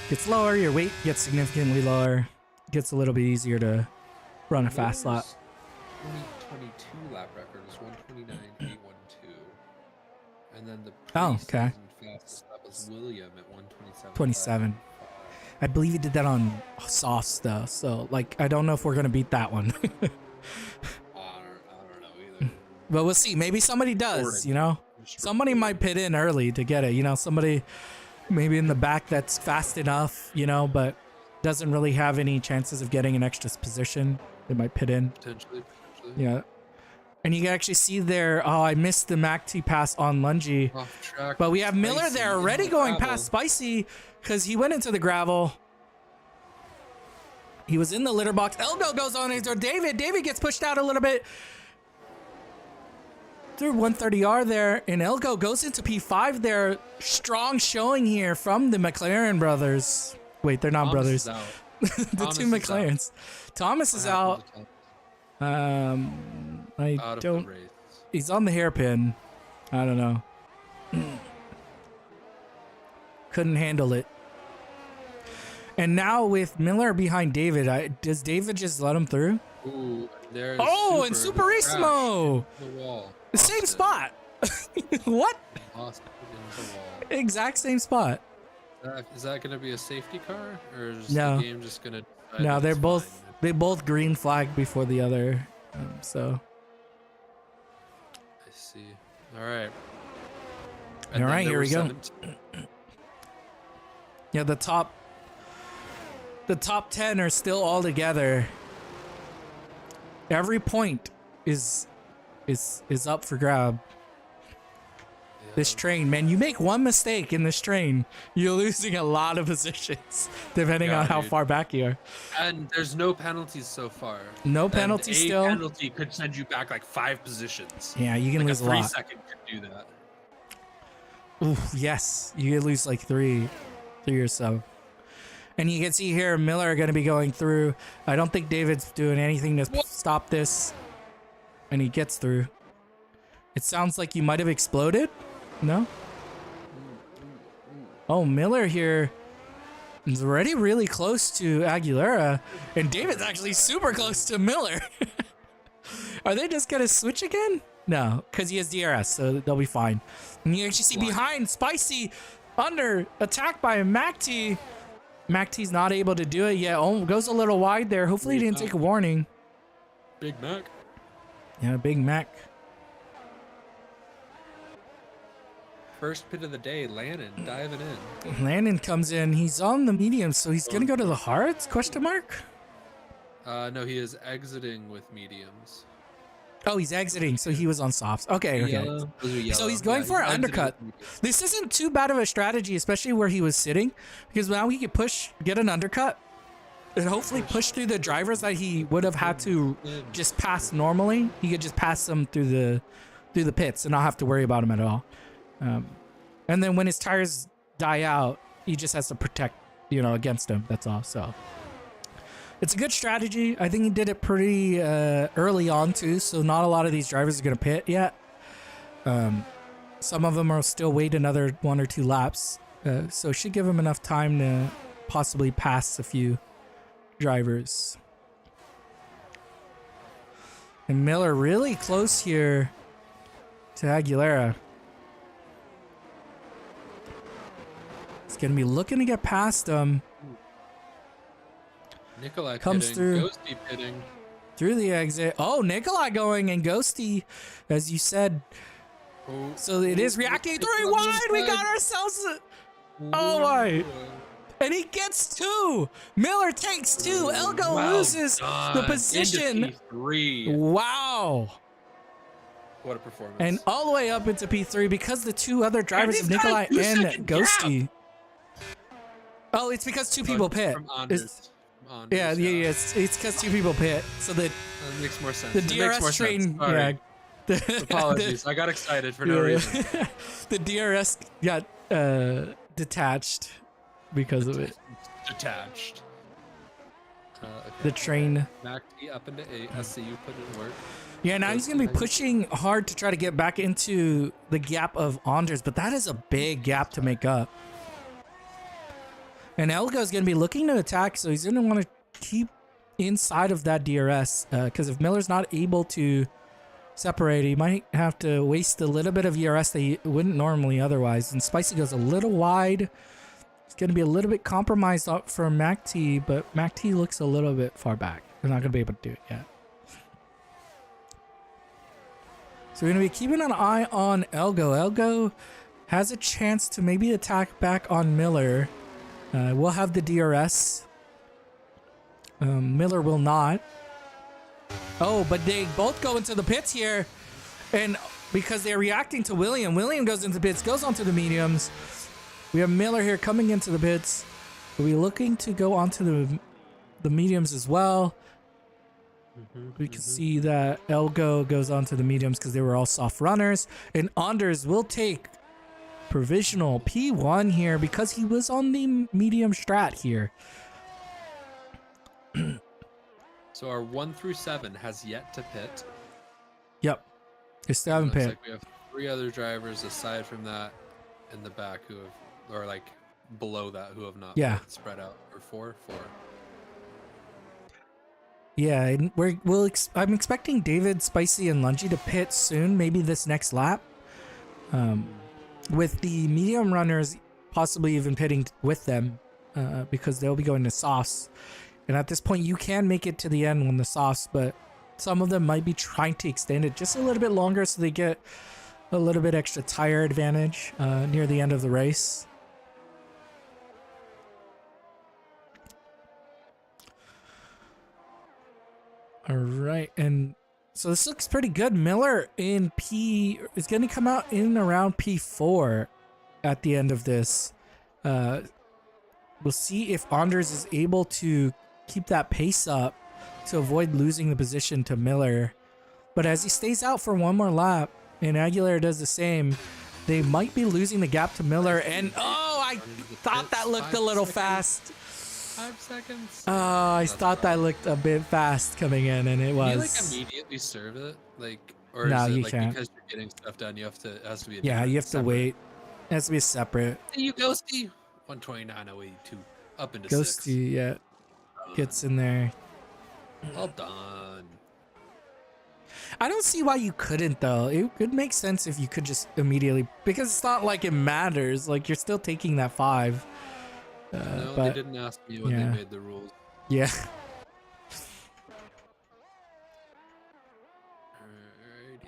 gets lower, your weight gets significantly lower, gets a little bit easier to run a fast lap. 2022 lap record is 129.812, and then the okay. fastest lap was William at 127. 27. I believe he did that on softs though, so like I don't know if we're gonna beat that one. I don't know either. But we'll see. Maybe somebody does. You know, somebody might pit in early to get it. You know, somebody maybe in the back that's fast enough. You know, but doesn't really have any chances of getting an extra position. They might pit in. Potentially. Yeah. And you can actually see there, oh, I missed the MACT pass on Lungy. Off track. But we have Miller Spicy there in already the going gravel. past Spicy because he went into the gravel. He was in the litter box. Elgo goes on into David. David gets pushed out a little bit through 130R there. And Elgo goes into P5 there. Strong showing here from the McLaren brothers. Wait, they're not Thomas brothers. is out. The Thomas two is McLarens. Thomas is What out. happened to I Out of don't. the race. He's on the hairpin. I don't know. Couldn't handle it. And now with Miller behind David, does David just let him through? Ooh, there's Oh, and Super Superissimo! the wall. The same Lost it. spot. What? Lost it in the wall. Exact same spot. Is that going to be a safety car, or is No. the game just going to? No, they both green flagged before the other. So. I see. All right. All right, here we go. 17. Yeah, the top 10 are still all together. Every point is up for grab. This train, man, you make one mistake in this train, you're losing a lot of positions, depending on how far back you are. And there's no penalties so far. No penalties still. A penalty could send you back like 5 positions. Yeah, you can lose a lot. 3-second could do that. Oof, yes, you could lose like three or so. And you can see here, Miller are going to be going through. I don't think David's doing anything to stop this. And he gets through. It sounds like you might have exploded. No? Oh, Miller here is already really close to Aguilera. And David's actually super close to Miller. Are they just going to switch again? No, because he has DRS, so they'll be fine. And you actually see behind Spicy under attack by MACT. MACT's not able to do it yet. Oh, goes a little wide there. Hopefully he didn't take a warning. Big Mac. Yeah, Big Mac. First pit of the day, Lannon diving in. Landon comes in. He's on the medium, so he's going to go to the hards? Question mark? No, he is exiting with mediums. Oh, he's exiting, so he was on softs. Okay, okay. Yellow. Those are So yellow. he's going for an exiting undercut. with mediums. This isn't too bad of a strategy, especially where he was sitting, because now he could get an undercut, and hopefully push through the drivers that he would have had to just pass normally. He could just pass them through the pits and not have to worry about them at all. And then when his tires die out, he just has to protect, against them. That's all. So it's a good strategy. I think he did it pretty early on too. So not a lot of these drivers are going to pit yet. Some of them are still wait another 1 or 2 laps. So it should give him enough time to possibly pass a few drivers. And Miller really close here to Aguilera. He's going to be looking to get past him. Nikolai Comes pitting, through. Ghosty pitting. Through the exit. Oh, Nikolai going and Ghosty, as you said, Oh, So it is reacting 3 wide. We got ourselves. Oh my. And he gets 2. Miller takes 2. Elgo loses the position. Into P3. Wow. What a performance. And all the way up into P3 because the 2 other drivers of Nikolai and Ghosty. Oh, it's because 2 people pit. Yeah, it's because 2 people pit. So that makes more sense. The DRS train, yeah. Apologies, I got excited for no reason. The DRS got detached because of it. Detached. Okay. The train. Mac T up into 8. I see you put in work. Yeah, now he's going to be pushing hard to try to get back into the gap of Anders, but that is a big gap to make up. And Elga is going to be looking to attack, so he's going to want to keep inside of that DRS, because if Miller's not able to separate, he might have to waste a little bit of ERS that he wouldn't normally otherwise. And Spicy goes a little wide. It's going to be a little bit compromised up for MacT, but MacT looks a little bit far back. They're not going to be able to do it yet. So we're going to be keeping an eye on Elgo. Elgo has a chance to maybe attack back on Miller. We'll have the DRS. Miller will not. Oh, but they both go into the pits here. And because they're reacting to William, William goes into pits, goes onto the mediums. We have Miller here coming into the pits. Are we looking to go onto the mediums as well? We can see that Elgo goes onto the mediums because they were all soft runners. And Anders will take provisional P1 here because he was on the medium strat here. So our 1 through 7 has yet to pit. Yep. They still haven't pit. Like we have 3 other drivers aside from that in the back who have, or like below that, who have not pit, spread out. Or 4. Yeah, and I'm expecting David, Spicy, and Lungy to pit soon, maybe this next lap. With the medium runners possibly even pitting with them because they'll be going to softs. And at this point, you can make it to the end when the softs, but some of them might be trying to extend it just a little bit longer so they get a little bit extra tire advantage near the end of the race. All right, and so this looks pretty good. Miller in P is going to come out in around P4 at the end of this. We'll see if Anders is able to keep that pace up to avoid losing the position to Miller. But as he stays out for one more lap and Aguilera does the same, they might be losing the gap to Miller. And oh, I thought that looked a little fast. 5 seconds. Oh, I thought that looked a bit fast coming in, and it was. Can you like immediately serve it, like, or no, is it you like can't. because you're getting stuff done, you have to? It has to be. Yeah, you have to wait. It has to be separate. Hey, you Ghosty. 129.082 up into Ghosty, 6. yeah, gets in there. Well done. I don't see why you couldn't though. It could make sense if you could just immediately, because it's not like it matters. Like you're still taking that 5. No, but, they didn't ask me when they made the rules. Yeah. Alrighty.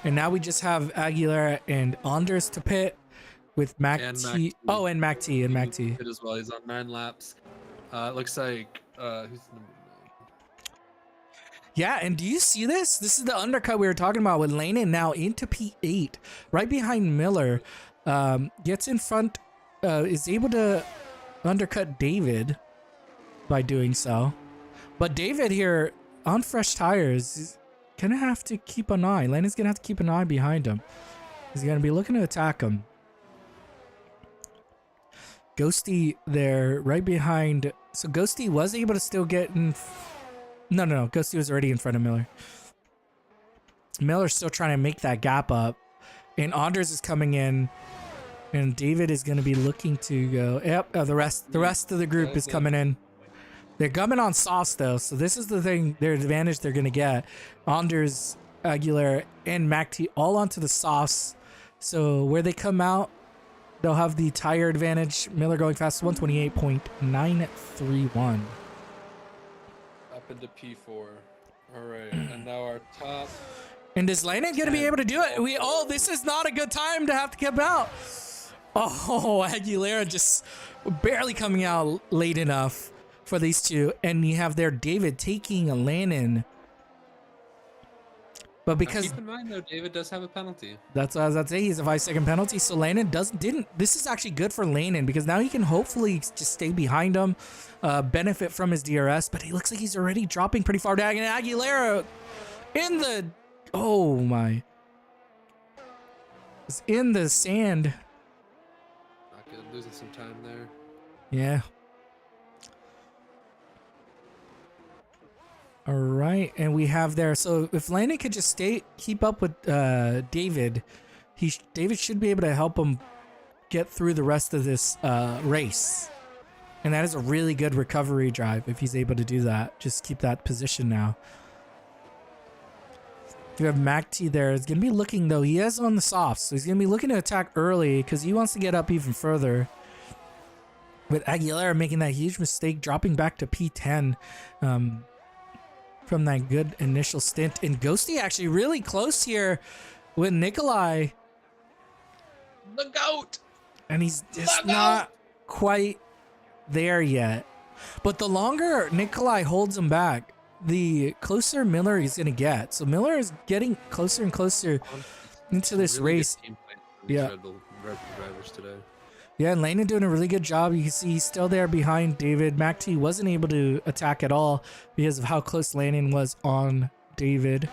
And now we just have Aguilera and Anders to pit with MacT. Oh, and MacT and MacT. As well, he's on 9 laps. It looks like who's number 9? Yeah, and do you see this? This is the undercut we were talking about with Lanen now into P8, right behind Miller. Gets in front. Is able to undercut David by doing so. But David here on fresh tires is gonna have to keep an eye. Lanen's gonna have to keep an eye behind him. He's gonna be looking to attack him. Ghosty there right behind. So Ghosty was able to still get in. No. Ghosty was already in front of Miller. Miller's still trying to make that gap up. And Anders is coming in. And David is going to be looking to go. Yep, the rest of the group is coming in. They're coming on sauce though, so this is the thing. Their advantage they're going to get. Anders, Aguilera, and MacT all onto the sauce. So where they come out, they'll have the tire advantage. Miller going fast, 128.931. Up into P4. All right, and now our top And is Landon going to be able to do it? This is not a good time to have to come out. Oh, Aguilera just barely coming out late enough for these two. And you have there David taking a Landon. But because keep in mind though, David does have a penalty. That's what I was about to say. He's a 5-second penalty. So Landon didn't. This is actually good for Landon because now he can hopefully just stay behind him, benefit from his DRS. But he looks like he's already dropping pretty far down. And Aguilera in the, oh my, it's in the sand. Not good, losing some time there. Yeah. All right, and we have there. So if Landon could just keep up with David, David should be able to help him get through the rest of this race. And that is a really good recovery drive if he's able to do that. Just keep that position now. You have MacT there. He's going to be looking, though. He is on the softs, so he's going to be looking to attack early because he wants to get up even further. With Aguilera making that huge mistake, dropping back to P10. From that good initial stint. And Ghosty actually really close here with Nikolai. The GOAT! And he's just not quite there yet. But the longer Nikolai holds him back, the closer Miller is going to get. So Miller is getting closer and closer into this really race. Yeah. Red drivers today. Yeah, and Landon doing a really good job. You can see he's still there behind David. MacT wasn't able to attack at all because of how close Landon was on David.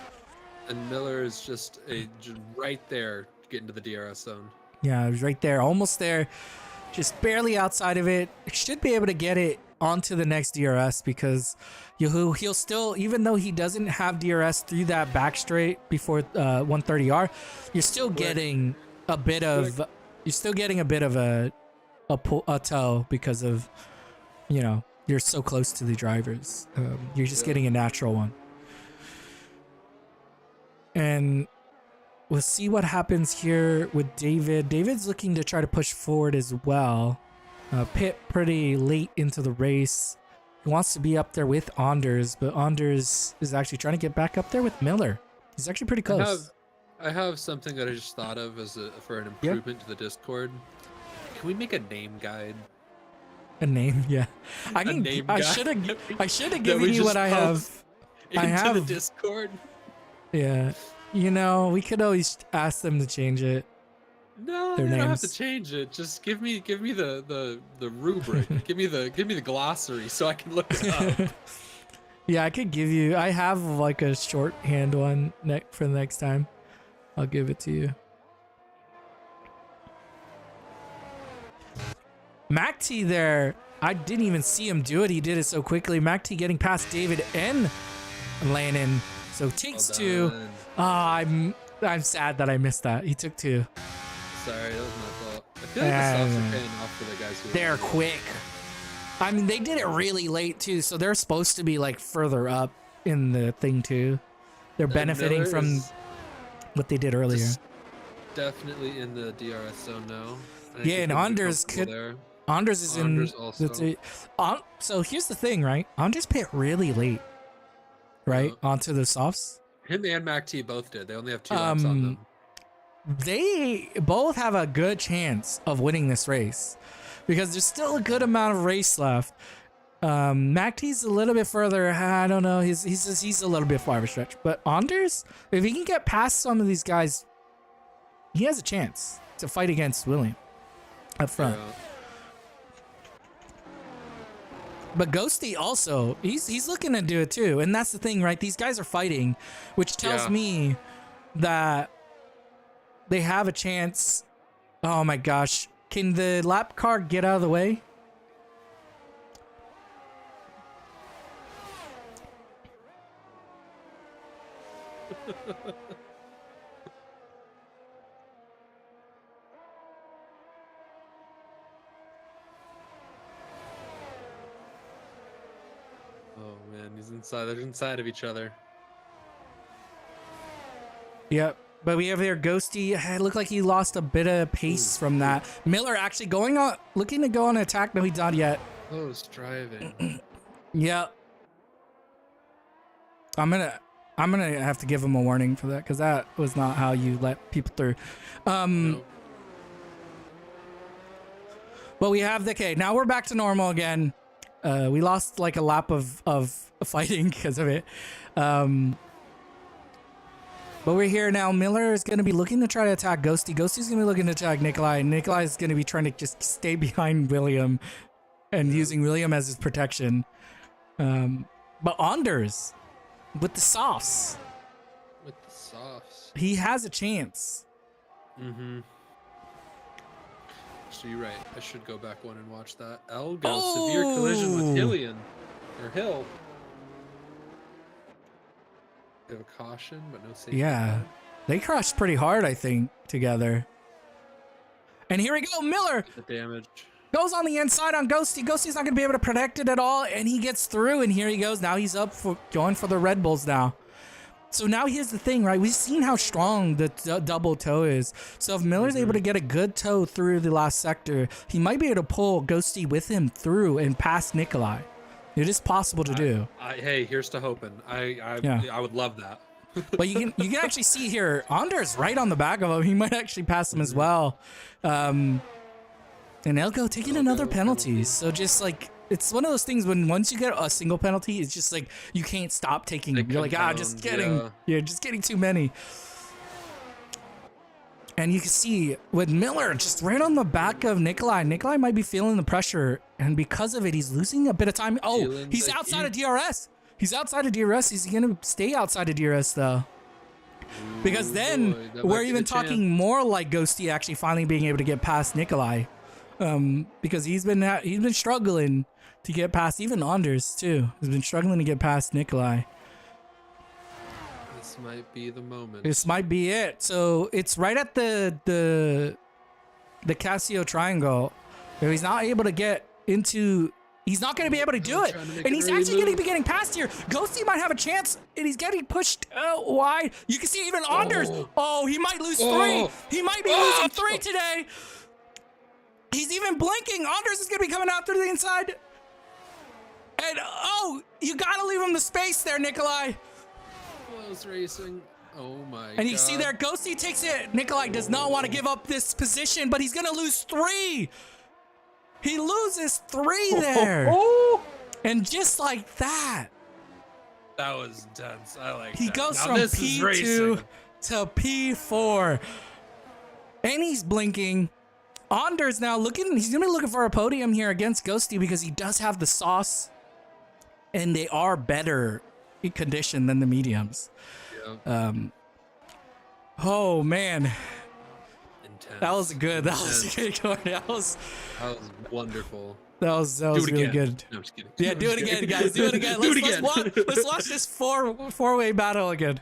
And Miller is just right there getting to the DRS zone. Yeah, he was right there, almost there, just barely outside of it. Should be able to get it onto the next DRS because he'll still, even though he doesn't have DRS through that back straight before 130R, you're still getting a bit of... You're still getting a bit of a toe because of, you're so close to the drivers. You're just getting a natural one. And we'll see what happens here with David. David's looking to try to push forward as well. Pit pretty late into the race. He wants to be up there with Anders, but Anders is actually trying to get back up there with Miller. He's actually pretty close. I have something that I just thought of for an improvement to the Discord. Can we make a name guide? A name, yeah. I should have given you what I have. Into the Discord. Yeah, we could always ask them to change it. No, they don't have to change it. Just give me the rubric. give me the glossary so I can look it up. Yeah, I could give you. I have like a shorthand one for the next time. I'll give it to you. MacT there. I didn't even see him do it. He did it so quickly. MacT getting past David and Landon. So takes two. I'm sad that I missed that. He took two. Sorry, that was my fault. I feel like the softs are paying off for the guys who they're quick. I mean, they did it really late too, so they're supposed to be like further up in the thing too. They're benefiting from what they did earlier. Definitely in the DRS zone now. Yeah, and Anders is in. Also. So here's the thing, right? Anders pit really late, right? Onto the softs. Him and MacT both did. They only have 2 laps on them. They both have a good chance of winning this race because there's still a good amount of race left. MacT's a little bit further. I don't know. He's a little bit far of a stretch. But Anders, if he can get past some of these guys, he has a chance to fight against William up front. Yeah. But Ghosty also, he's looking to do it too. And that's the thing, right? These guys are fighting, which tells me that they have a chance. Oh my gosh. Can the lap car get out of the way? Oh man, they're inside of each other. Yep. But we have here Ghosty. It looked like he lost a bit of pace from that. Miller actually looking to go on an attack. No, he's not yet. Close driving. Yep. I'm gonna have to give him a warning for that because that was not how you let people through. No. But we have okay. Now we're back to normal again. We lost like a lap of fighting because of it. But we're here now. Miller is going to be looking to try to attack Ghosty. Ghosty's going to be looking to attack Nikolai. Nikolai is going to be trying to just stay behind William and using William as his protection. But Anders, with the sauce. With the sauce. He has a chance. Mm-hmm. So you're right. I should go back one and watch that. Elgo, severe collision with Hillian. Or Hill. Bit of a caution, but no safety. Yeah. They crashed pretty hard, I think, together. And here we go. Miller The damage. goes on the inside on Ghosty. Ghosty's not going to be able to protect it at all. And he gets through. And here he goes. Now he's up for going for the Red Bulls now. So now here's the thing, right? We've seen how strong the double toe is. So if Miller's able to get a good toe through the last sector, he might be able to pull Ghosty with him through and past Nikolai. It is possible to do. Hey, here's to hoping. I would love that. But you can actually see here, Anders right on the back of him. He might actually pass him as well. And Elko taking another penalty. So just like, it's one of those things when once you get a single penalty, it's just like you can't stop taking them. You're like, just getting too many. And you can see with Miller just right on the back of Nikolai. Nikolai might be feeling the pressure, and because of it, he's losing a bit of time. Oh, he's outside of DRS. He's outside of DRS. He's gonna stay outside of DRS though, because then we're even talking more like Ghosty actually finally being able to get past Nikolai, because he's been struggling to get past even Anders too. He's been struggling to get past Nikolai. This might be the moment. This might be it. So it's right at the Casio triangle. Where he's not able to get into. He's not going to be able to do it. And he's actually going to be getting past here. Ghosty might have a chance. And he's getting pushed wide. You can see even Anders. Oh, he might lose 3. He might be losing 3 today. He's even blinking. Anders is going to be coming out through the inside. And you got to leave him the space there, Nikolai. Close racing. Oh my god. And you see there, Ghosty takes it. Nikolai does not want to give up this position, but he's going to lose 3. He loses 3 there. And just like that. That was intense. I like He that. goes Now from this is P2 racing. to P4. And he's blinking. Anders now looking, he's going to be looking for a podium here against Ghosty because he does have the sauce. And they are better condition than the mediums. Yeah. Oh man, Intense. that was good. That was good. That was wonderful. That was really good. No, I'm just kidding. Yeah, do it again, guys. Do it again. Let's watch this four-way battle again.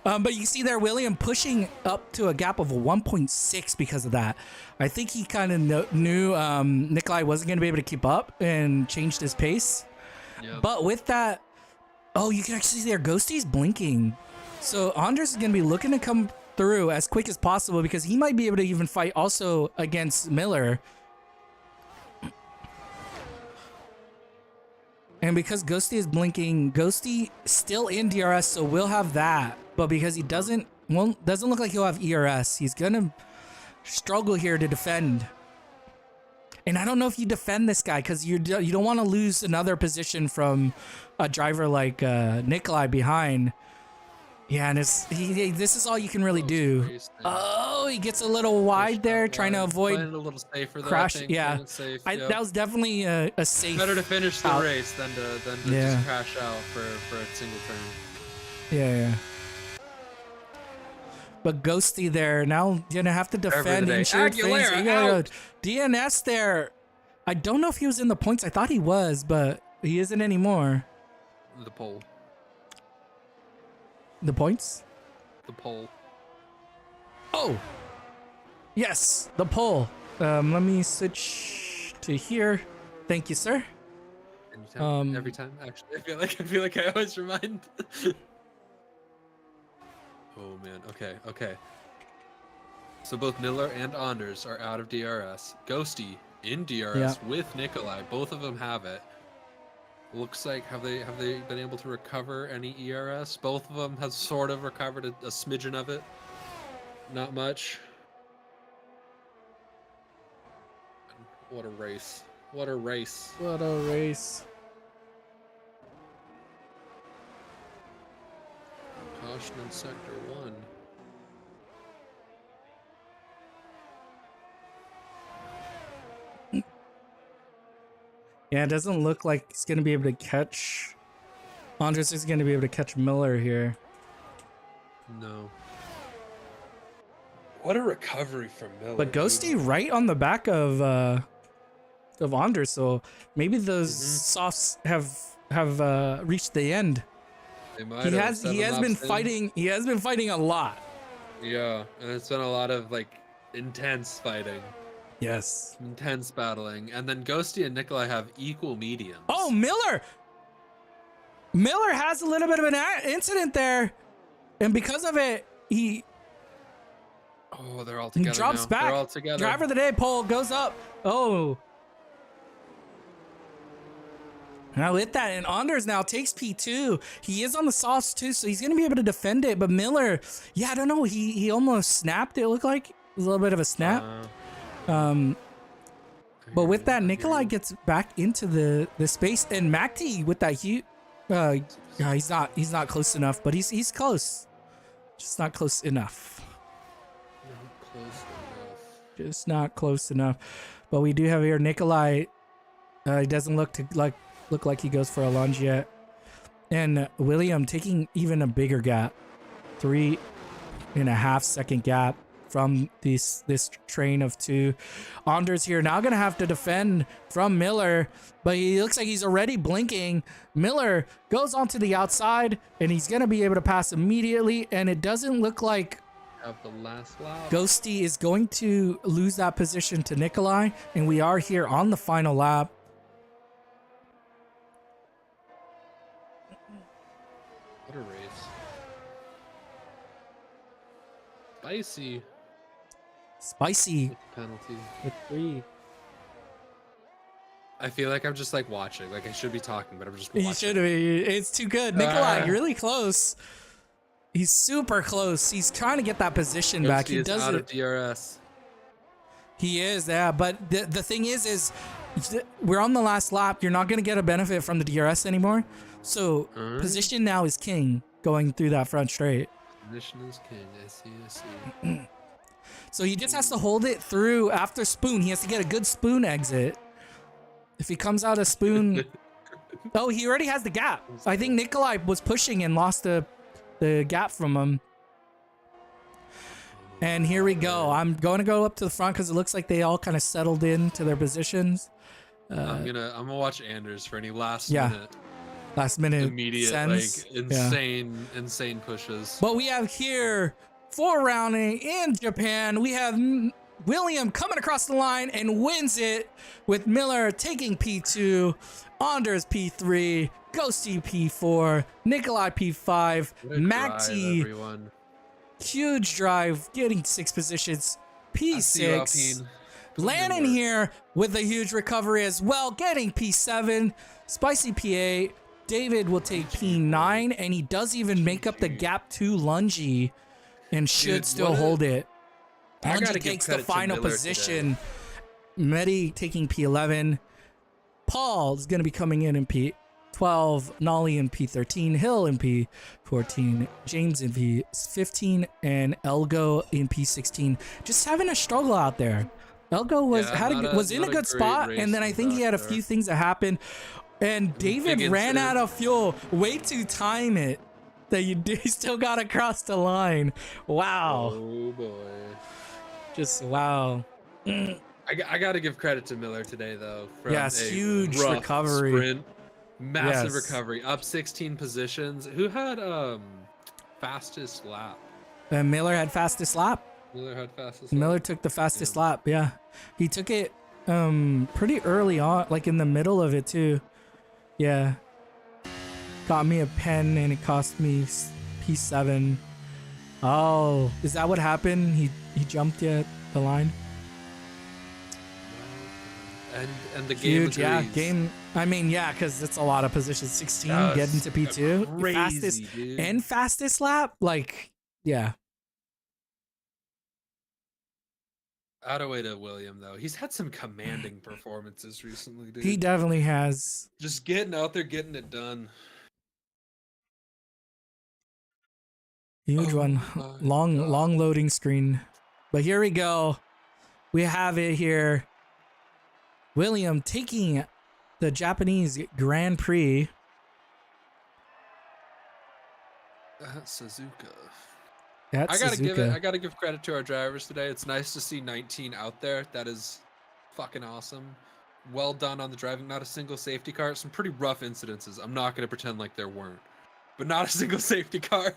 But you see there, William pushing up to a gap of 1.6 because of that. I think he kind of knew Nikolai wasn't going to be able to keep up and changed his pace. Yep. But with that, you can actually see there, Ghosty's blinking. So Anders is going to be looking to come through as quick as possible because he might be able to even fight also against Miller. And because Ghosty is blinking, Ghosty still in DRS, so we'll have that. But because he doesn't look like he'll have ERS, he's going to struggle here to defend. And I don't know if you defend this guy because you don't want to lose another position from a driver like Nikolai behind. Yeah, and this is all you can really do. Oh, he gets a little wide there, trying to avoid a little safer though, crash. I think. Yeah, Safe, that was definitely a safe. Better to finish the race than to just crash out for a single turn. Yeah. But Ghosty there now gonna have to defend insured things. DNS there. I don't know if he was in the points. I thought he was, but he isn't anymore. The pole. The points? The pole. Oh! Yes, the pole. Let me switch to here. Thank you, sir. Anytime, every time, actually. I feel like I always remind. Oh man, okay. So both Miller and Anders are out of DRS. Ghosty in DRS with Nikolai. Both of them have it. Looks like have they been able to recover any ERS? Both of them have sort of recovered a smidgen of it. Not much. What a race. What a race. What a race. Caution in sector 1. Yeah, it doesn't look like he's going to be able to catch... Andres is going to be able to catch Miller here. No. What a recovery from Miller. But Ghosty right on the back of Anders, so maybe those softs have reached the end. They might He have. has been fighting. He has been fighting a lot. Yeah, and it's been a lot of like intense fighting. Yes. Intense battling. And then Ghosty and Nikolai have equal mediums. Oh, Miller! Miller has a little bit of an incident there. And because of it, he they're all together drops now. back. They're all together. Driver of the day pole goes up. Oh. Now with that, and Anders now takes P2. He is on the softs too, so he's going to be able to defend it. But Miller, yeah, I don't know. He almost snapped. It looked like it was a little bit of a snap. But with that, Nikolai gets back into the space, and Macti with that huge. Yeah, he's not close enough, but he's close. Just not close enough. Not close enough. Just not close enough. But we do have here Nikolai. He doesn't look like he goes for a lunge yet. And William taking even a bigger gap, 3.5 second gap from this train of 2. Anders here now gonna have to defend from Miller, but he looks like he's already blinking. Miller goes onto the outside, and he's gonna be able to pass immediately. And it doesn't look like Have the last lap. Ghosty is going to lose that position to Nikolai, and we are here on the final lap. What a race. Spicy. Spicy Penalty. with 3. I feel like I'm just like watching. Like I should be talking, but I'm just watching. You should be. It's too good. Nikolai, you're really close. He's super close. He's trying to get that position back. He does out it. of DRS. He is, yeah. But the thing is we're on the last lap. You're not going to get a benefit from the DRS anymore. So position now is king going through that front straight. Position is king. I see. So he just has to hold it through after spoon. He has to get a good spoon exit. If he comes out of spoon... Oh, he already has the gap. I think Nikolai was pushing and lost the gap from him. And here we go. I'm going to go up to the front because it looks like they all kind of settled into their positions. I'm gonna watch Anders for any last minute immediate sense. like insane pushes. But we have here 4 rounding in Japan. We have William coming across the line and wins it, with Miller taking P2, Anders P3, Ghosty P4, Nikolai P5, Macti, huge drive, getting 6 positions, P6. Landon here with a huge recovery as well, getting P7, Spicy P8. David will take P9, and he does even make up the gap to Lungy and should still hold it. Lungy takes the final position. Medi taking P11. Paul is going to be coming in P12. Nolly in P13. Hill in P14. James in P15. And Elgo in P16. Just having a struggle out there. Elgo was in a good spot, and then I think he had a few things that happened. And David ran out of fuel. Way to time it that you still got to cross the line. Wow. Oh boy. Just wow. I got to give credit to Miller today though. From huge recovery. Sprint, massive recovery, up 16 positions. Who had fastest lap? Miller had fastest lap. Miller took the fastest lap. Yeah, he took it pretty early on, like in the middle of it too. Yeah, got me a pen and it cost me P7. Oh, is that what happened? He jumped at the line. And the game Huge, yeah, agrees. game. I mean, yeah, because it's a lot of positions. 16, That getting was to P2, crazy, fastest dude. and fastest lap. Like, yeah. Out of way to William though. He's had some commanding performances recently, dude. He definitely has. Just getting out there, getting it done. Huge Oh one. my Long, God. long loading screen. But here we go. We have it here. William taking the Japanese Grand Prix. Suzuka. That's I Suzuka. gotta give credit to our drivers today. It's nice to see 19 out there. That is fucking awesome. Well done on the driving. Not a single safety car. Some pretty rough incidences. I'm not gonna pretend like there weren't, but not a single safety car.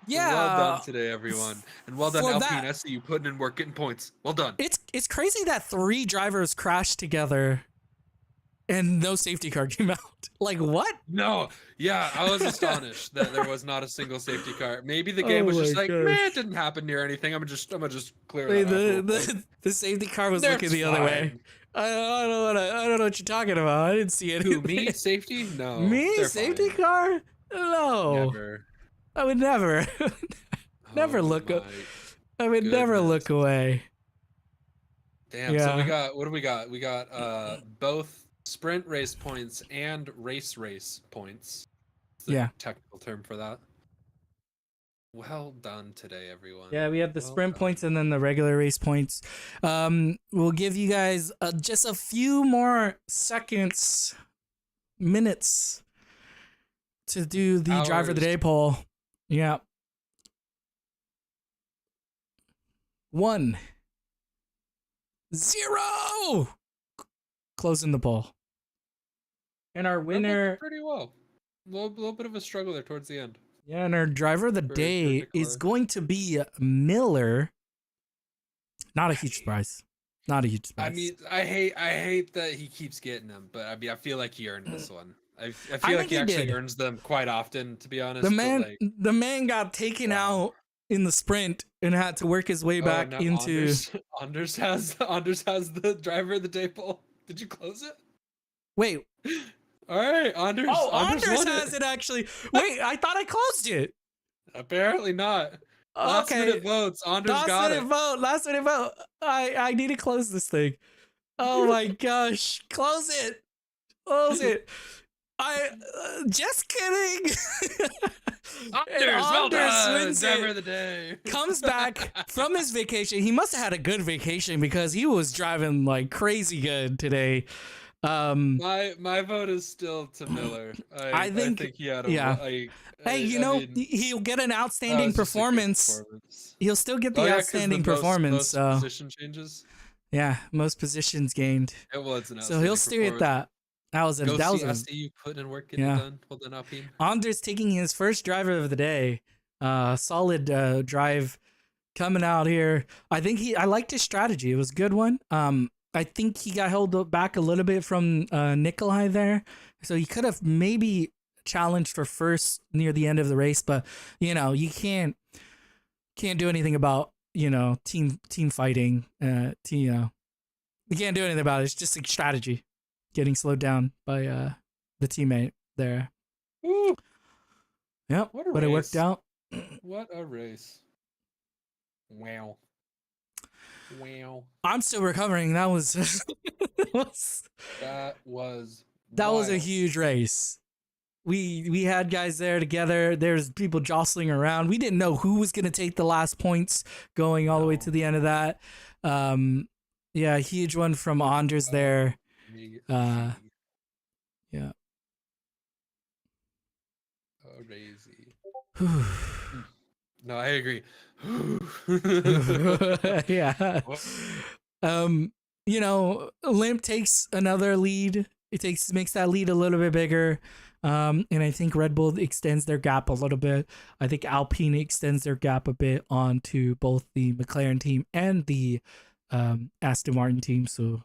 Yeah. Well done today, everyone, and well done, for Alpine. that- I see you putting in work, getting points. Well done. It's crazy that 3 drivers crashed together and no safety car came out. Like, what? No, yeah, I was astonished that there was not a single safety car. Maybe the game was Oh just my like, gosh. man, it didn't happen near anything. I'm gonna just clear Wait, that up. real quick. the safety car was That's looking the other way. fine. I don't know what you're talking about. I didn't see anything. Who, me? Safety? No. Me? they're Safety fine. car? No. Never. I would never. Never Oh look. my I would never goodness. look away. Damn. So we Yeah. got, what do we got? We got both sprint race points and race points. It's the Yeah. technical term for that. Well done today, everyone. Yeah, we have the Well sprint done. points and then the regular race points. We'll give you guys just a few more seconds, minutes to do the driver of the Hours. day poll. Yeah. 1, 0. Closing the poll. And our We're looking winner, pretty well. Little bit of a struggle there towards the end. yeah, and our driver of the For day Nicola. is going to be Miller. Not a huge surprise. Not a huge surprise. I mean, I hate that he keeps getting them, but I mean, I feel like he earned this one. I feel think like he he actually did. earns them quite often, to be honest. the but, man got taken Wow. out in the sprint and had to work his way back no, into. Anders has the driver of the day poll. Did you close it? Wait. All right, Anders. Oh, Anders Anders won has it actually. Wait, I thought I closed it. Apparently not. Last Okay. minute votes. Anders got it. Last minute vote. I need to close this thing. Oh my gosh. Close it. Close it. Just kidding. Anders, And well done. wins Driver it. of the day. Comes back from his vacation. He must have had a good vacation because he was driving like crazy good today. My vote is still to Miller. I think he had a yeah. Hey, he'll get an outstanding performance. He'll still get the outstanding performance. Most position changes. Yeah, most positions gained. It was an So he'll still get that. That was I see you putting in work, getting it done. Well done, Alpine. Anders taking his first driver of the day. Solid drive coming out here. I liked his strategy. It was a good one. I think he got held back a little bit from Nikolai there. So he could have maybe challenged for first near the end of the race, but you can't do anything about team fighting. You can't do anything about it. It's just a strategy. Getting slowed down by the teammate there. Woo! Yep, What a but it worked race. out. What a race. Wow. I'm still recovering. That was That was a wild. huge race. We had guys there together. There's people jostling around. We didn't know who was going to take the last points going all the way to the end of that. Yeah, huge one from Anders there. Yeah. Crazy. No, I agree. Yeah. Limp takes another lead. It makes that lead a little bit bigger. And I think Red Bull extends their gap a little bit. I think Alpine extends their gap a bit onto both the McLaren team and the Aston Martin team. So,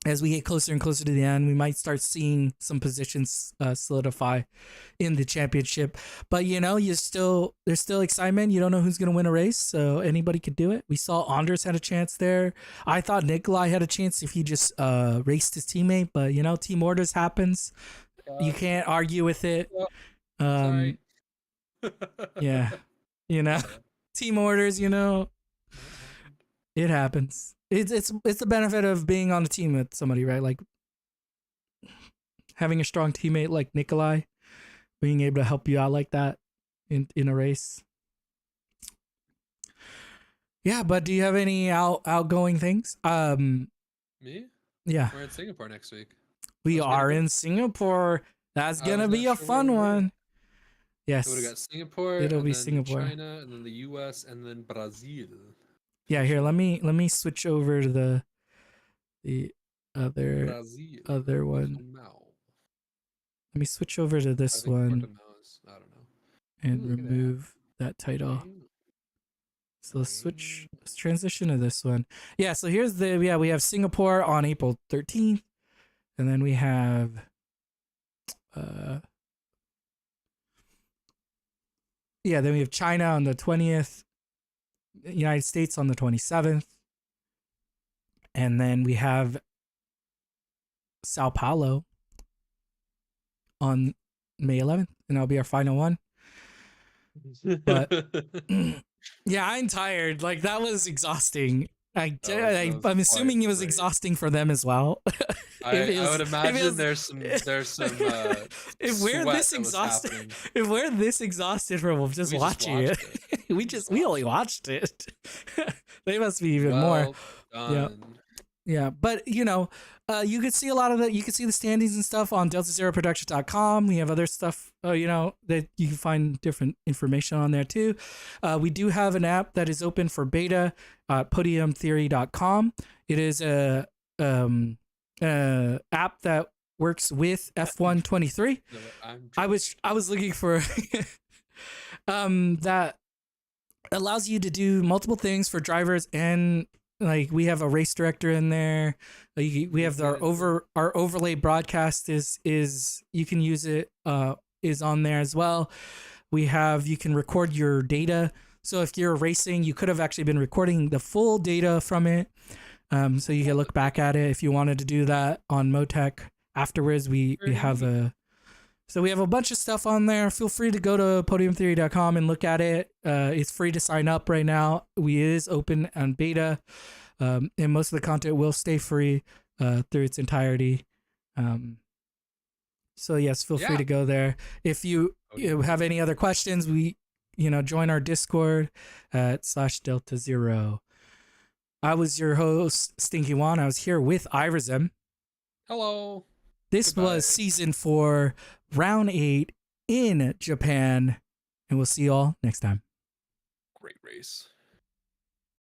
as we get closer and closer to the end, we might start seeing some positions solidify in the championship. But there's still excitement. You don't know who's going to win a race, so anybody could do it. We saw Anders had a chance there. I thought Nikolai had a chance if he just raced his teammate, but team orders happens. You can't argue with it. Sorry. Yeah, team orders. It happens. It's the benefit of being on a team with somebody, right? Like having a strong teammate like Nikolai, being able to help you out like that in a race. Yeah, but do you have any outgoing things? Me? Yeah. We're in Singapore next week. We are in Singapore. That's gonna be a fun one. Yes. So we got Singapore. It'll be then Singapore. China, and then the U.S. and then Brazil. Yeah, here. Let me switch over to the other one. Let me switch over to this one I don't know. and remove that title. So let's transition to this one. Yeah, so here's we have Singapore on April 13th, and then we have then we have China on the 20th, United States on the 27th, and then we have Sao Paulo on May 11th, and that'll be our final one. But yeah, I'm tired. Like, that was exhausting. I'm assuming it was exhausting for them as well. I would imagine there's some if we're this exhausted from just watching it, we only watched it. They must be even more. Yeah, but you can see a lot of you can see the standings and stuff on delta0productions.com. We have other stuff, that you can find different information on there too. We do have an app that is open for beta at podiumtheory.com. It is a app that works with F123. I was looking for that allows you to do multiple things for drivers, and like we have a race director in there. We have our overlay broadcast is you can use it is on there as well. You can record your data. So if you're racing, you could have actually been recording the full data from it. So you can look back at it if you wanted to do that on Motec afterwards. We have a bunch of stuff on there. Feel free to go to podiumtheory.com and look at it. It's free to sign up right now. It is open on beta, and most of the content will stay free through its entirety. So yes, feel free to go there. If you have any other questions, join our Discord at /Delta0. I was your host, Stinky Juan. I was here with Iverzem. Hello. This was season 4, round 8 in Japan, and we'll see you all next time. Great race.